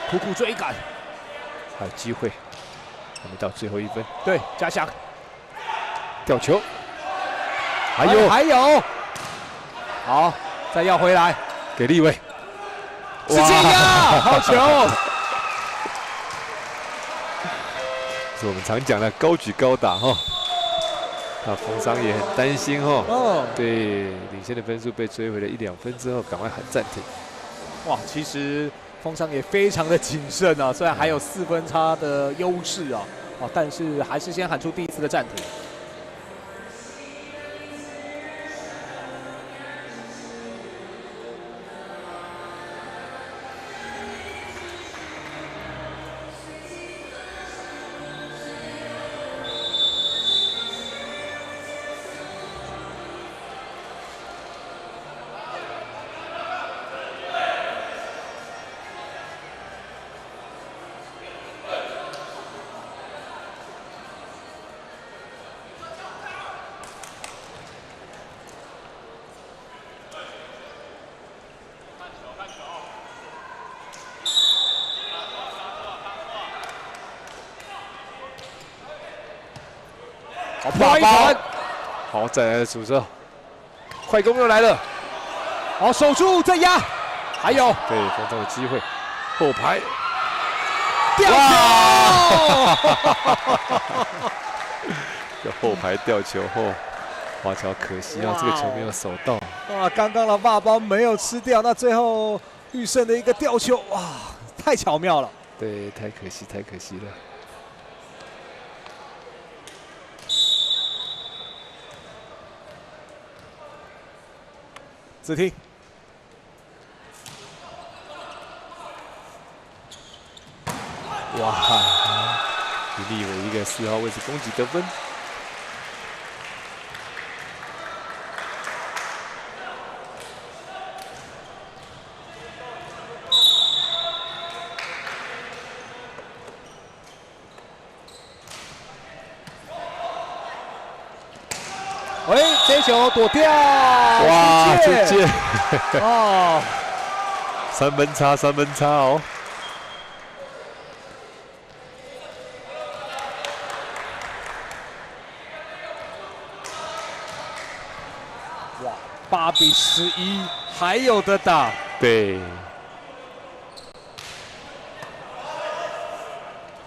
苦苦追赶，还有机会，还没到最后1分。对，嘉祥，吊球，还有，好，再要回来，给立伟，直接压，好球！是我们常讲的高举高打哈。那封伤也很担心哦。对，领先的分数被追回了1、2分之后，赶快喊暂停。哇，其实风商也非常的谨慎啊，虽然还有4分差的优势啊，但是还是先喊出第1次的暂停。好，破一传，好，再来的主射，快攻又来了，好，守住再压，还有对风商的机会，后排吊球，后排吊球后，华侨可惜啊，这个球没有守到。哇，刚刚的霸包没有吃掉，那最后玉胜的一个吊球，哇，太巧妙了。对，太可惜，太可惜了。子听，哇，李立伟一个4号位置攻击得分。喂，这球躲掉，哇，这届哦，3分差，3分差哦。哇，8比11，还有的打。对。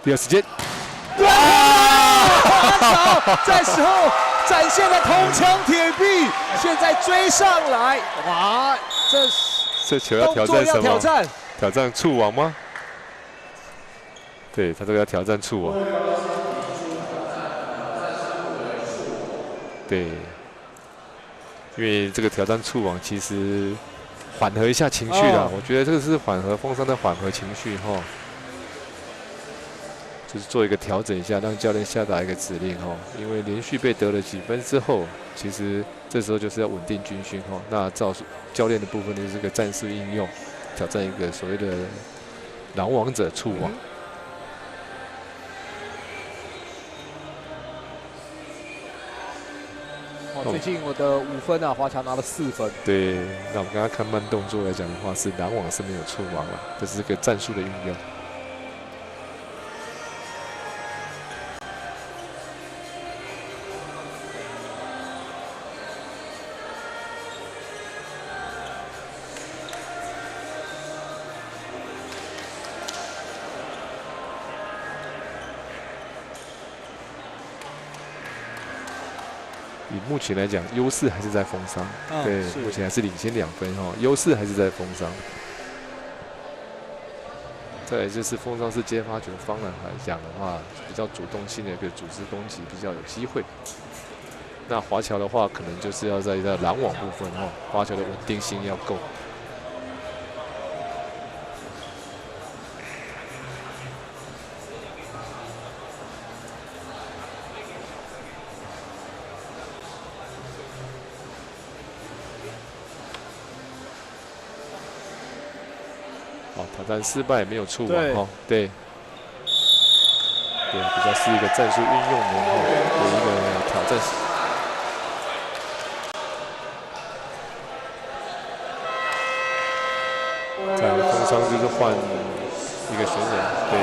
第二时间，哇！这时候展现了铜墙铁壁，现在追上来，哇！这球要挑战什么？挑战触网吗？对他这个要挑战触网。对，因为这个挑战触网其实缓和一下情绪啦，我觉得这个是缓和风商的缓和情绪哈。就是做一个调整一下，让教练下达一个指令哈。因为连续被得了几分之后，其实这时候就是要稳定军心哈。那照教练的部分就是个战术应用，挑战一个所谓的狼王者触网。最近我的5分啊，华侨拿了4分。对，那我们刚刚看慢动作来讲的话，是狼网是没有触网了，这是个战术的运用。以目前来讲，优势还是在风商。对，目前还是领先2分哈，优势还是在风商。再来就是风商是接发球方来讲的话，比较主动性的一个组织攻击，比较有机会。那华侨的话，可能就是要在拦网部分哈，华侨的稳定性要够。好，挑战失败，没有触网哈，对，对，比较是一个战术运用的一个挑战。在风商就是换一个选人，对，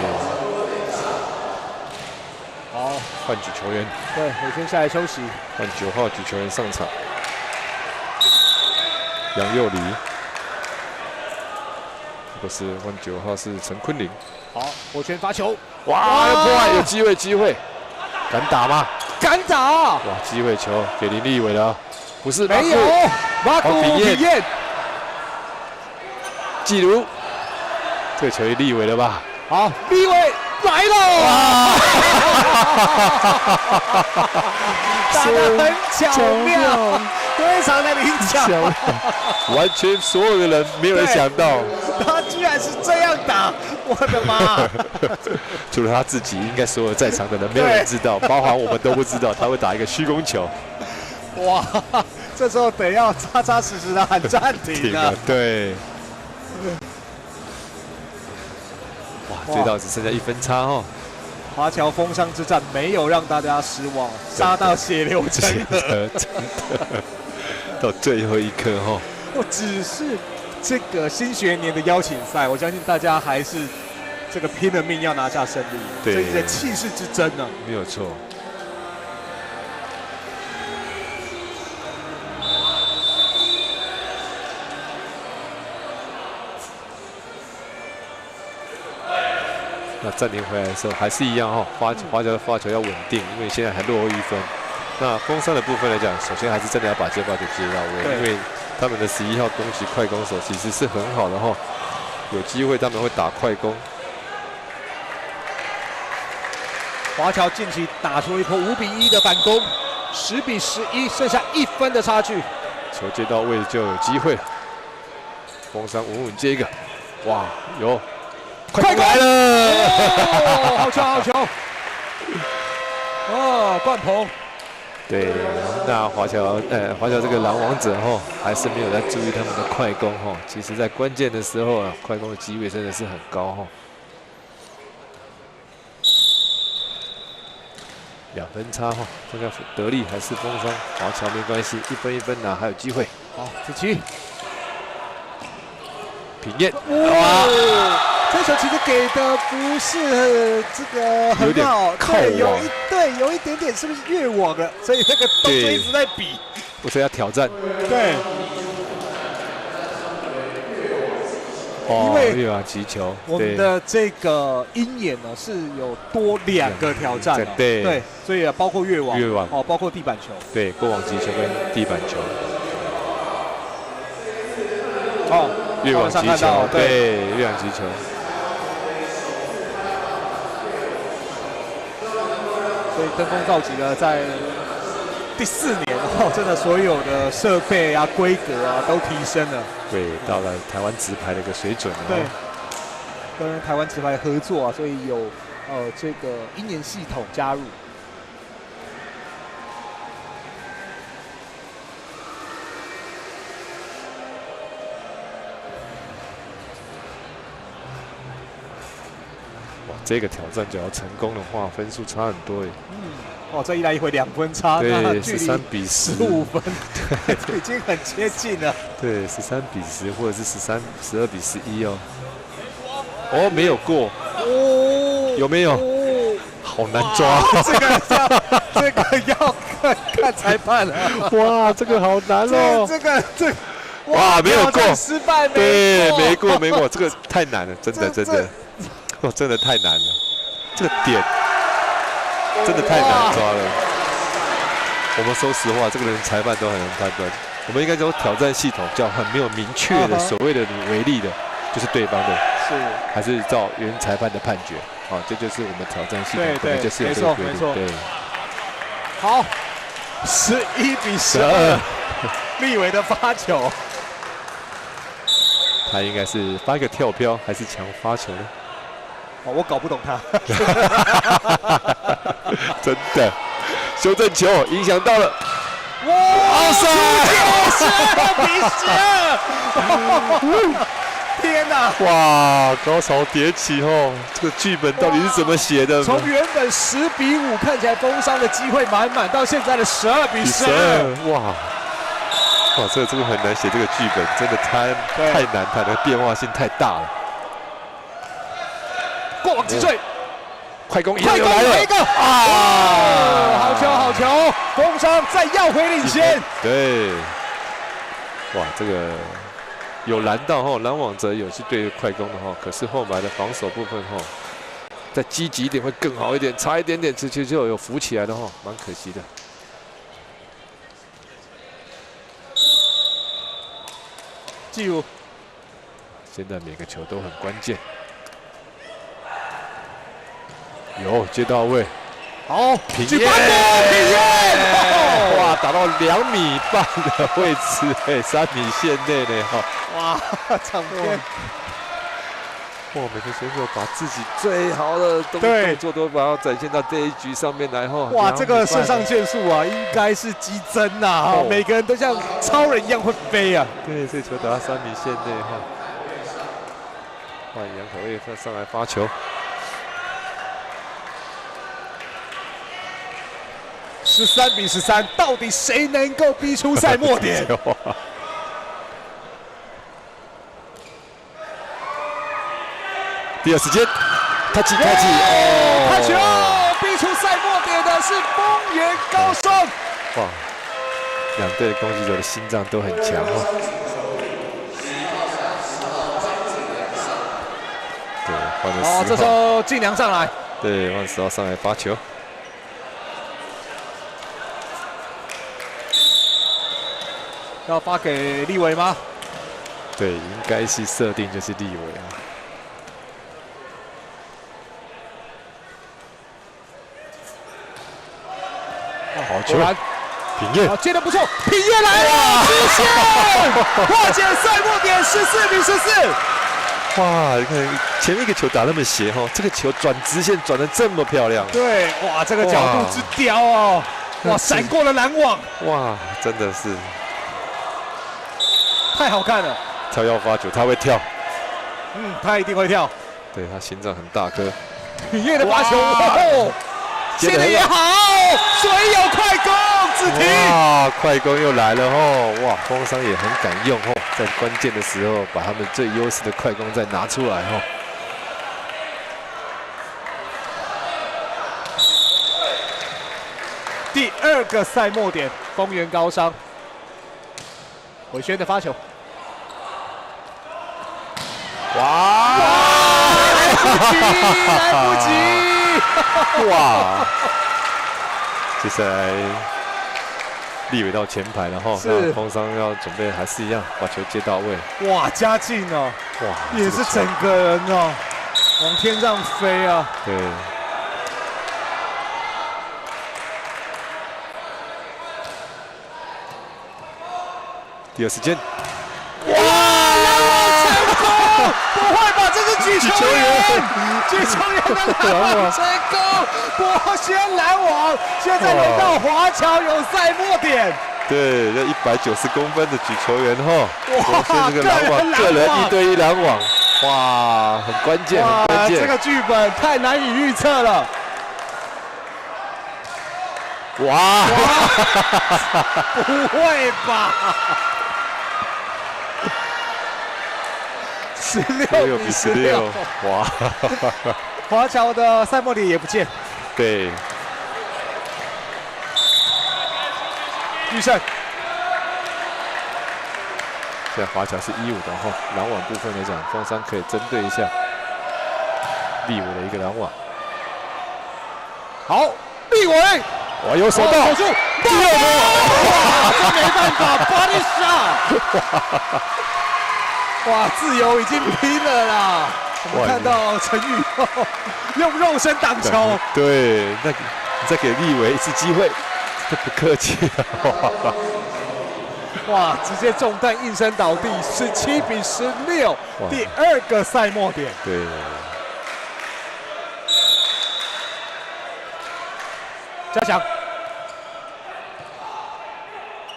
好，换举球员，对，我先下来休息，换9号举球员上场，杨佑礼。不是换9号是陈坤霖，好，我先发球，哇，要破坏，有机会，敢打吗？敢打！哇，机会球给林立伟了，不是没有，马古比彦，季如，这个球也立伟了吧？好，立伟来了！打得很巧妙，非常的灵巧，完全所有的人没有人想到，他居然是这样打，我的妈！除了他自己，应该所有在场的人没有人知道，包含我们都不知道他会打一个虚空球。哇，这时候得要扎扎实实的喊暂停了。对。哇，追到只剩下1分差哦。华侨封商之战没有让大家失望，杀到血流成河，真的，到最后一刻哦。只是这个新学年的邀请赛，我相信大家还是这个拼了命要拿下胜利，对，这是气势之争呢。没有错。那暂停回来的时候还是一样哦，华侨的发球要稳定，因为现在还落后1分。那封商的部分来讲，首先还是真的要把接发球接到位，因为他们的11号东西快攻手其实是很好的哈，有机会他们会打快攻。华侨近期打出一波5比1的反攻，10比11，剩下1分的差距。球接到位就有机会了，封商稳稳接一个，哇，有。快来了！哦，好球好球！哦，冠鹏。对，那华侨这个狼王者哈，还是没有在注意他们的快攻哈。其实，在关键的时候啊，快攻的机会真的是很高哈。2分差哈，这个得利还是封商，华侨没关系，1分拿，还有机会。好，子琪，平彦，哇！这球其实给的不是这个很好，对，有一点点是不是越网了？所以那个动作一直在比，我说要挑战。对，因为越网击球，我们的这个鹰眼呢是有多2个挑战，对，所以包括越网哦，包括地板球，对，过网击球跟地板球，哦，越网击球，对，越网击球。所以登峰造极呢，在第4年后，真的所有的设备啊、规格啊都提升了。对，到了台湾直排的一个水准了。对，跟台湾直排合作啊，所以有这个鹰眼系统加入。这个挑战只要成功的话，分数差很多耶。哦，这一来一回2分差，对，13比15分，对，已经很接近了。对，13比10或者是12比11哦。哦，没有过。哦，有没有？好难抓。这个要看裁判了。哇，这个好难哦。这个。哇，没有过，失败。对，没过，这个太难了，真的。哦，真的太难了，这个点真的太难抓了。我们说实话，这个人裁判都很难判断。我们应该说挑战系统叫很没有明确的所谓的你为例的，就是对方的，还是照原裁判的判决。好，这就是我们挑战系统本来就是有这个规定。对，好，11比12，立伟的发球，他应该是发一个跳飘还是强发球呢？哦，我搞不懂他。真的，修正球影响到了。哇！12比12！天哪！哇，高潮迭起哦！这个剧本到底是怎么写的？从原本10比5看起来封商的机会满满，到现在的12比12。哇！这个很难写，这个剧本真的太难，它的变化性太大了。过往击坠，快攻一个一个啊！好球！封商再要回领先。对，哇，这个有拦到哈，拦网者有去对快攻的哈，可是后来的防守部分哈，再积极一点会更好一点，差一点点直接就有浮起来的哈，蛮可惜的。季如现在每个球都很关键。有接到位，好，平燕，哇，打到2米半的位置，哎，3米线内呢，哈，哇，场面。哇，每个选手把自己最好的动作都把它展现到这一局上面来，哈。哇，这个肾上腺素啊，应该是激增呐，每个人都像超人一样会飞啊。对，这球打到3米线内，哈。换杨可卫上来发球。13比13，到底谁能够逼出赛末点？第二时间，他起，他球逼出赛末点的是丰原高中。哇，两队的攻击者的心脏都很强哦。对，换了10号。这时候晋良上来。对，换10号上来发球。要发给立伟吗？对，应该是设定就是立伟啊。好球，平燕，接得不错，平燕来了，极限，化解赛末点，14比14。哇，你看前面一个球打那么斜哈，这个球转直线转得这么漂亮。对，哇，这个角度之刁哦，哇，闪过了拦网，哇，真的是。太好看了！跳跃发球，他会跳，他一定会跳。对他心脏很大颗。平燕的发球，接得也好，水有快攻，止停。哇，快攻又来了哦！哇，工商也很敢用哦，在关键的时候把他们最优势的快攻再拿出来哦。第2个赛末点，丰原高商。伟轩的发球，哇！来不及！哇！接下来立伟到前排了哈，那工商要准备还是一样把球接到位。哇，嘉靖哦，哇，也是整个人哦，往天上飞啊！对。第二时间，哇！拦网成功！不会吧？这是举球员，举球员的拦网成功！博轩拦网，现在轮到华侨有赛末点。对，这190公分的举球员哈，博轩这个拦网，个人1对1拦网，哇，很关键，很关键。这个剧本太难以预测了。哇！不会吧？16比16，哇！华侨的赛末点也不见。对。玉胜。现在华侨是1-5的哈，拦网部分来讲，工商可以针对一下立伟的一个拦网。好，立伟。哇，有手到，守住，第2球，哇，这没办法 ，body shot， 哇，自由已经拼了啦！我们看到陈宇用肉身挡球，对，那你再给立伟一次机会，这不客气了，哇，直接中弹应声倒地，17比16，第2个赛末点，对。加强，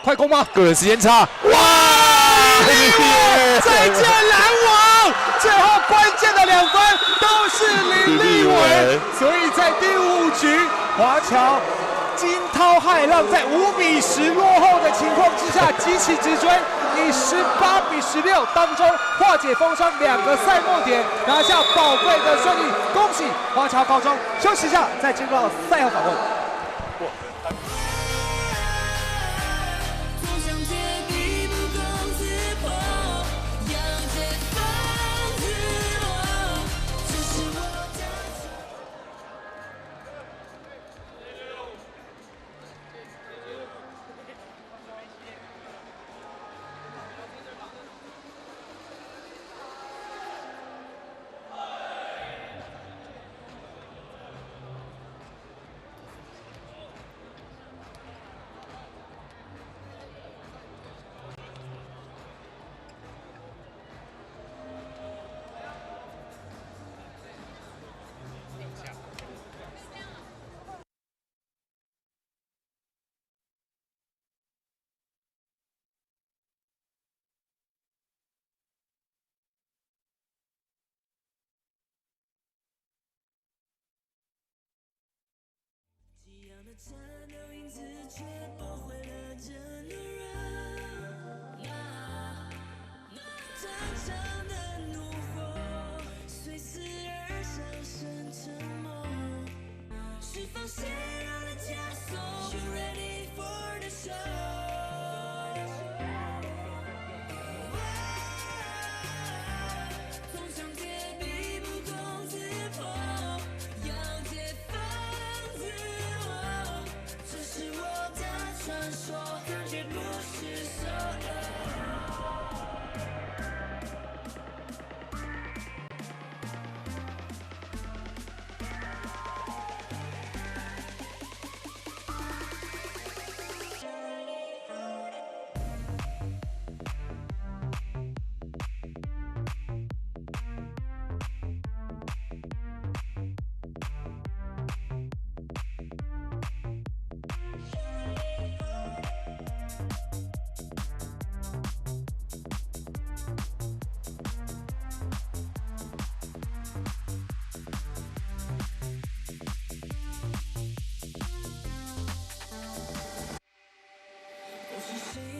快攻吗？个人时间差，哇！再见拦网，最后关键的2分都是林立伟，所以在第5局，华侨惊涛骇浪，在5比10落后的情况之下，急起直追，以18比16当中化解封商2个赛末点，拿下宝贵的胜利，恭喜华侨高中！休息一下，再进入到赛后访问。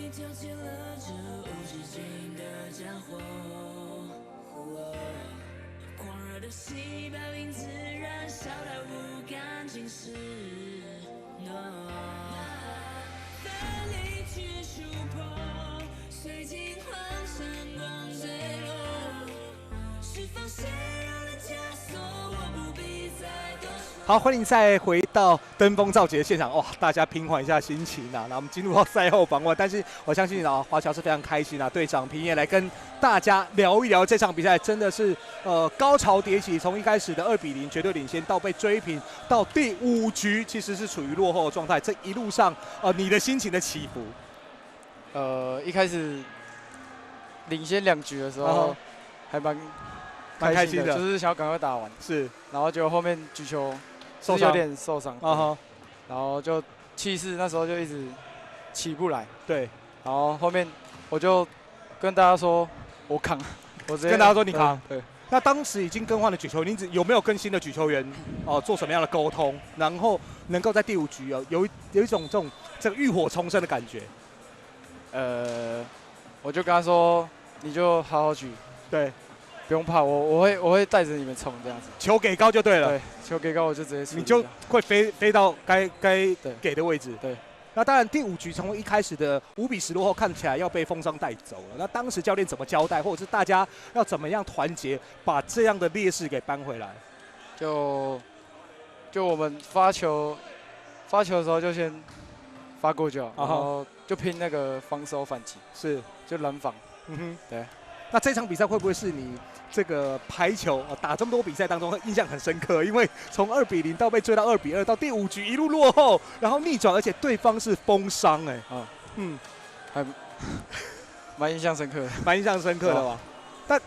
挑起了这无止境的战火，狂热的细胞因此燃烧到无感侵蚀。奋力去触碰，随尽欢闪光坠落，释放血肉的枷锁，我不必再多说。好，欢迎再回到登峰造极的现场，哇，大家平缓一下心情啊。那我们进入到赛后访问，但是我相信啊，华侨是非常开心啊，队长平野来跟大家聊一聊这场比赛，真的是高潮迭起，从一开始的2-0绝对领先，到被追平，到第5局其实是处于落后的状态，这一路上你的心情的起伏。一开始领先2局的时候，还蛮开心的，就是想要赶快打完。是，然后就后面举球有点受伤，然后就气势那时候就一直起不来。对，然后后面我就跟大家说，我扛，我直接跟大家说你扛。对。那当时已经更换了举球员，你有没有跟新的举球员做什么样的沟通，然后能够在第5局有一种这个浴火重生的感觉？我就跟他说，你就好好举，对，不用怕，我会带着你们冲这样子。球给高就对了。对，球给高我就直接处理，你就会飞到该给的位置。对。那当然，第5局从一开始的5-10落后，看起来要被风霜带走了。那当时教练怎么交代，或者是大家要怎么样团结，把这样的劣势给扳回来？就我们发球的时候就先发过就好，然后就拼那个防守反击，是就拦防。对。那这场比赛会不会是你这个排球打这么多比赛当中印象很深刻？因为从2-0到被追到2-2，到第5局一路落后，然后逆转，而且对方是风伤还蛮印象深刻的，蛮印象深刻的吧？但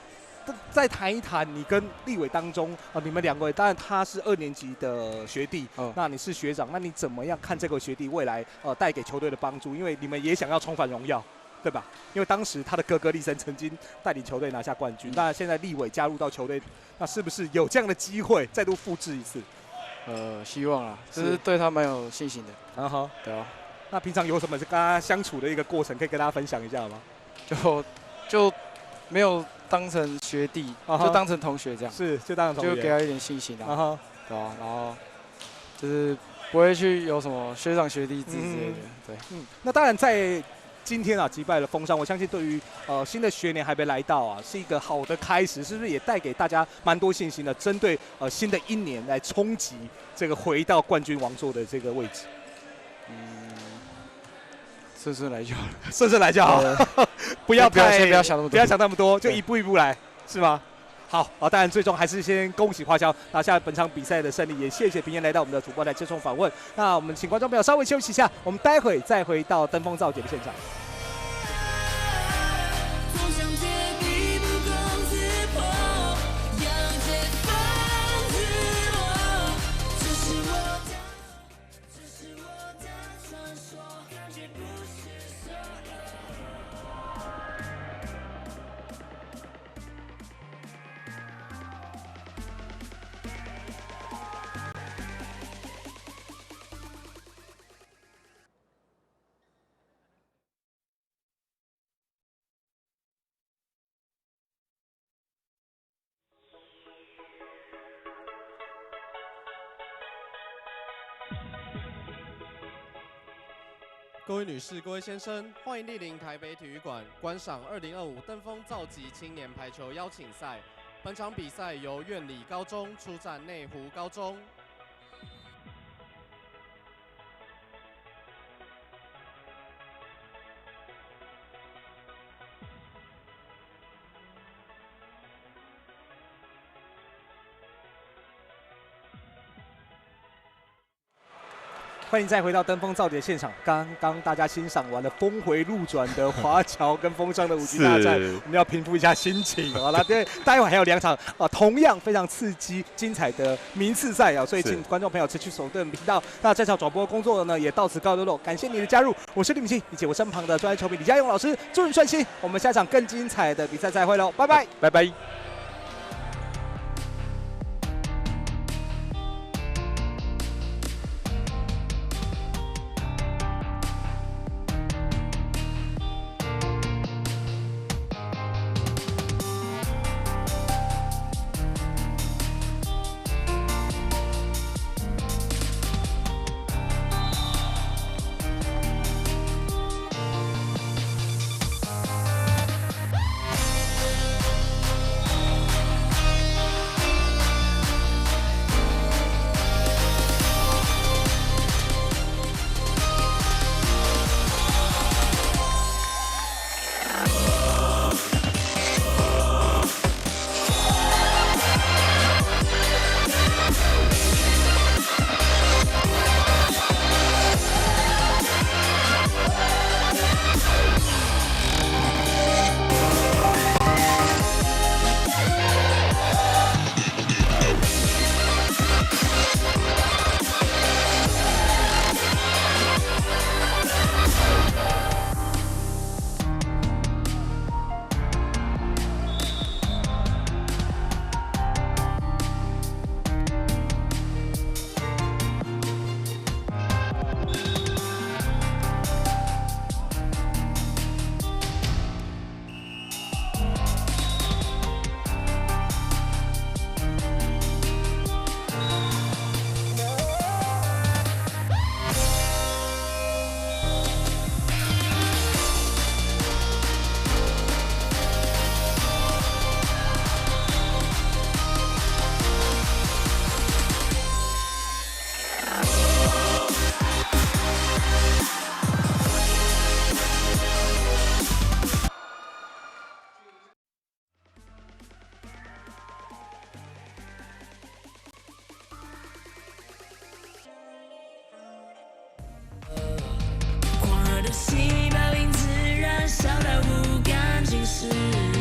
再谈一谈你跟立伟当中你们2位，当然他是2年级的学弟，那你是学长，那你怎么样看这个学弟未来带给球队的帮助？因为你们也想要重返荣耀。对吧？因为当时他的哥哥立森曾经带领球队拿下冠军，那现在立伟加入到球队，那是不是有这样的机会再度复制一次？希望啦，就是对他蛮有信心的。对啊。那平常有什么是跟他相处的一个过程，可以跟大家分享一下吗？就没有当成学弟，就当成同学这样。是，就当成同学，就给他一点信心啊。对啊，然后就是不会去有什么学长学弟制之类的。对。那当然在今天击败了风伤，我相信对于新的学年还没来到是一个好的开始，是不是也带给大家蛮多信心的？针对新的一年来冲击这个回到冠军王座的这个位置。顺顺来就好了，顺顺来就好，不要想那么多，不要想那么多，就一步一步来，是吗？好，当然最终还是先恭喜华侨拿下本场比赛的胜利，也谢谢平原来到我们的主播来接受访问。那我们请观众朋友稍微休息一下，我们待会再回到登峰造极的现场。各位女士、各位先生，欢迎莅临台北体育馆观赏2025登峰造极青年排球邀请赛。本场比赛由苑里高中出战内湖高中。欢迎再回到登峰造极的现场。刚刚大家欣赏完了峰回路转的华侨跟丰商的5局大战，我们要平复一下心情。好了，对，待会还有2场同样非常刺激、精彩的名次赛啊，所以请观众朋友持续锁定频道。那这场转播工作呢，也到此告一段落。感谢你的加入，我是李敏庆，以及我身旁的专业球迷李家勇老师，祝你顺心。我们下场更精彩的比赛再会喽，拜拜，拜拜。细胞因自燃烧到不干净时。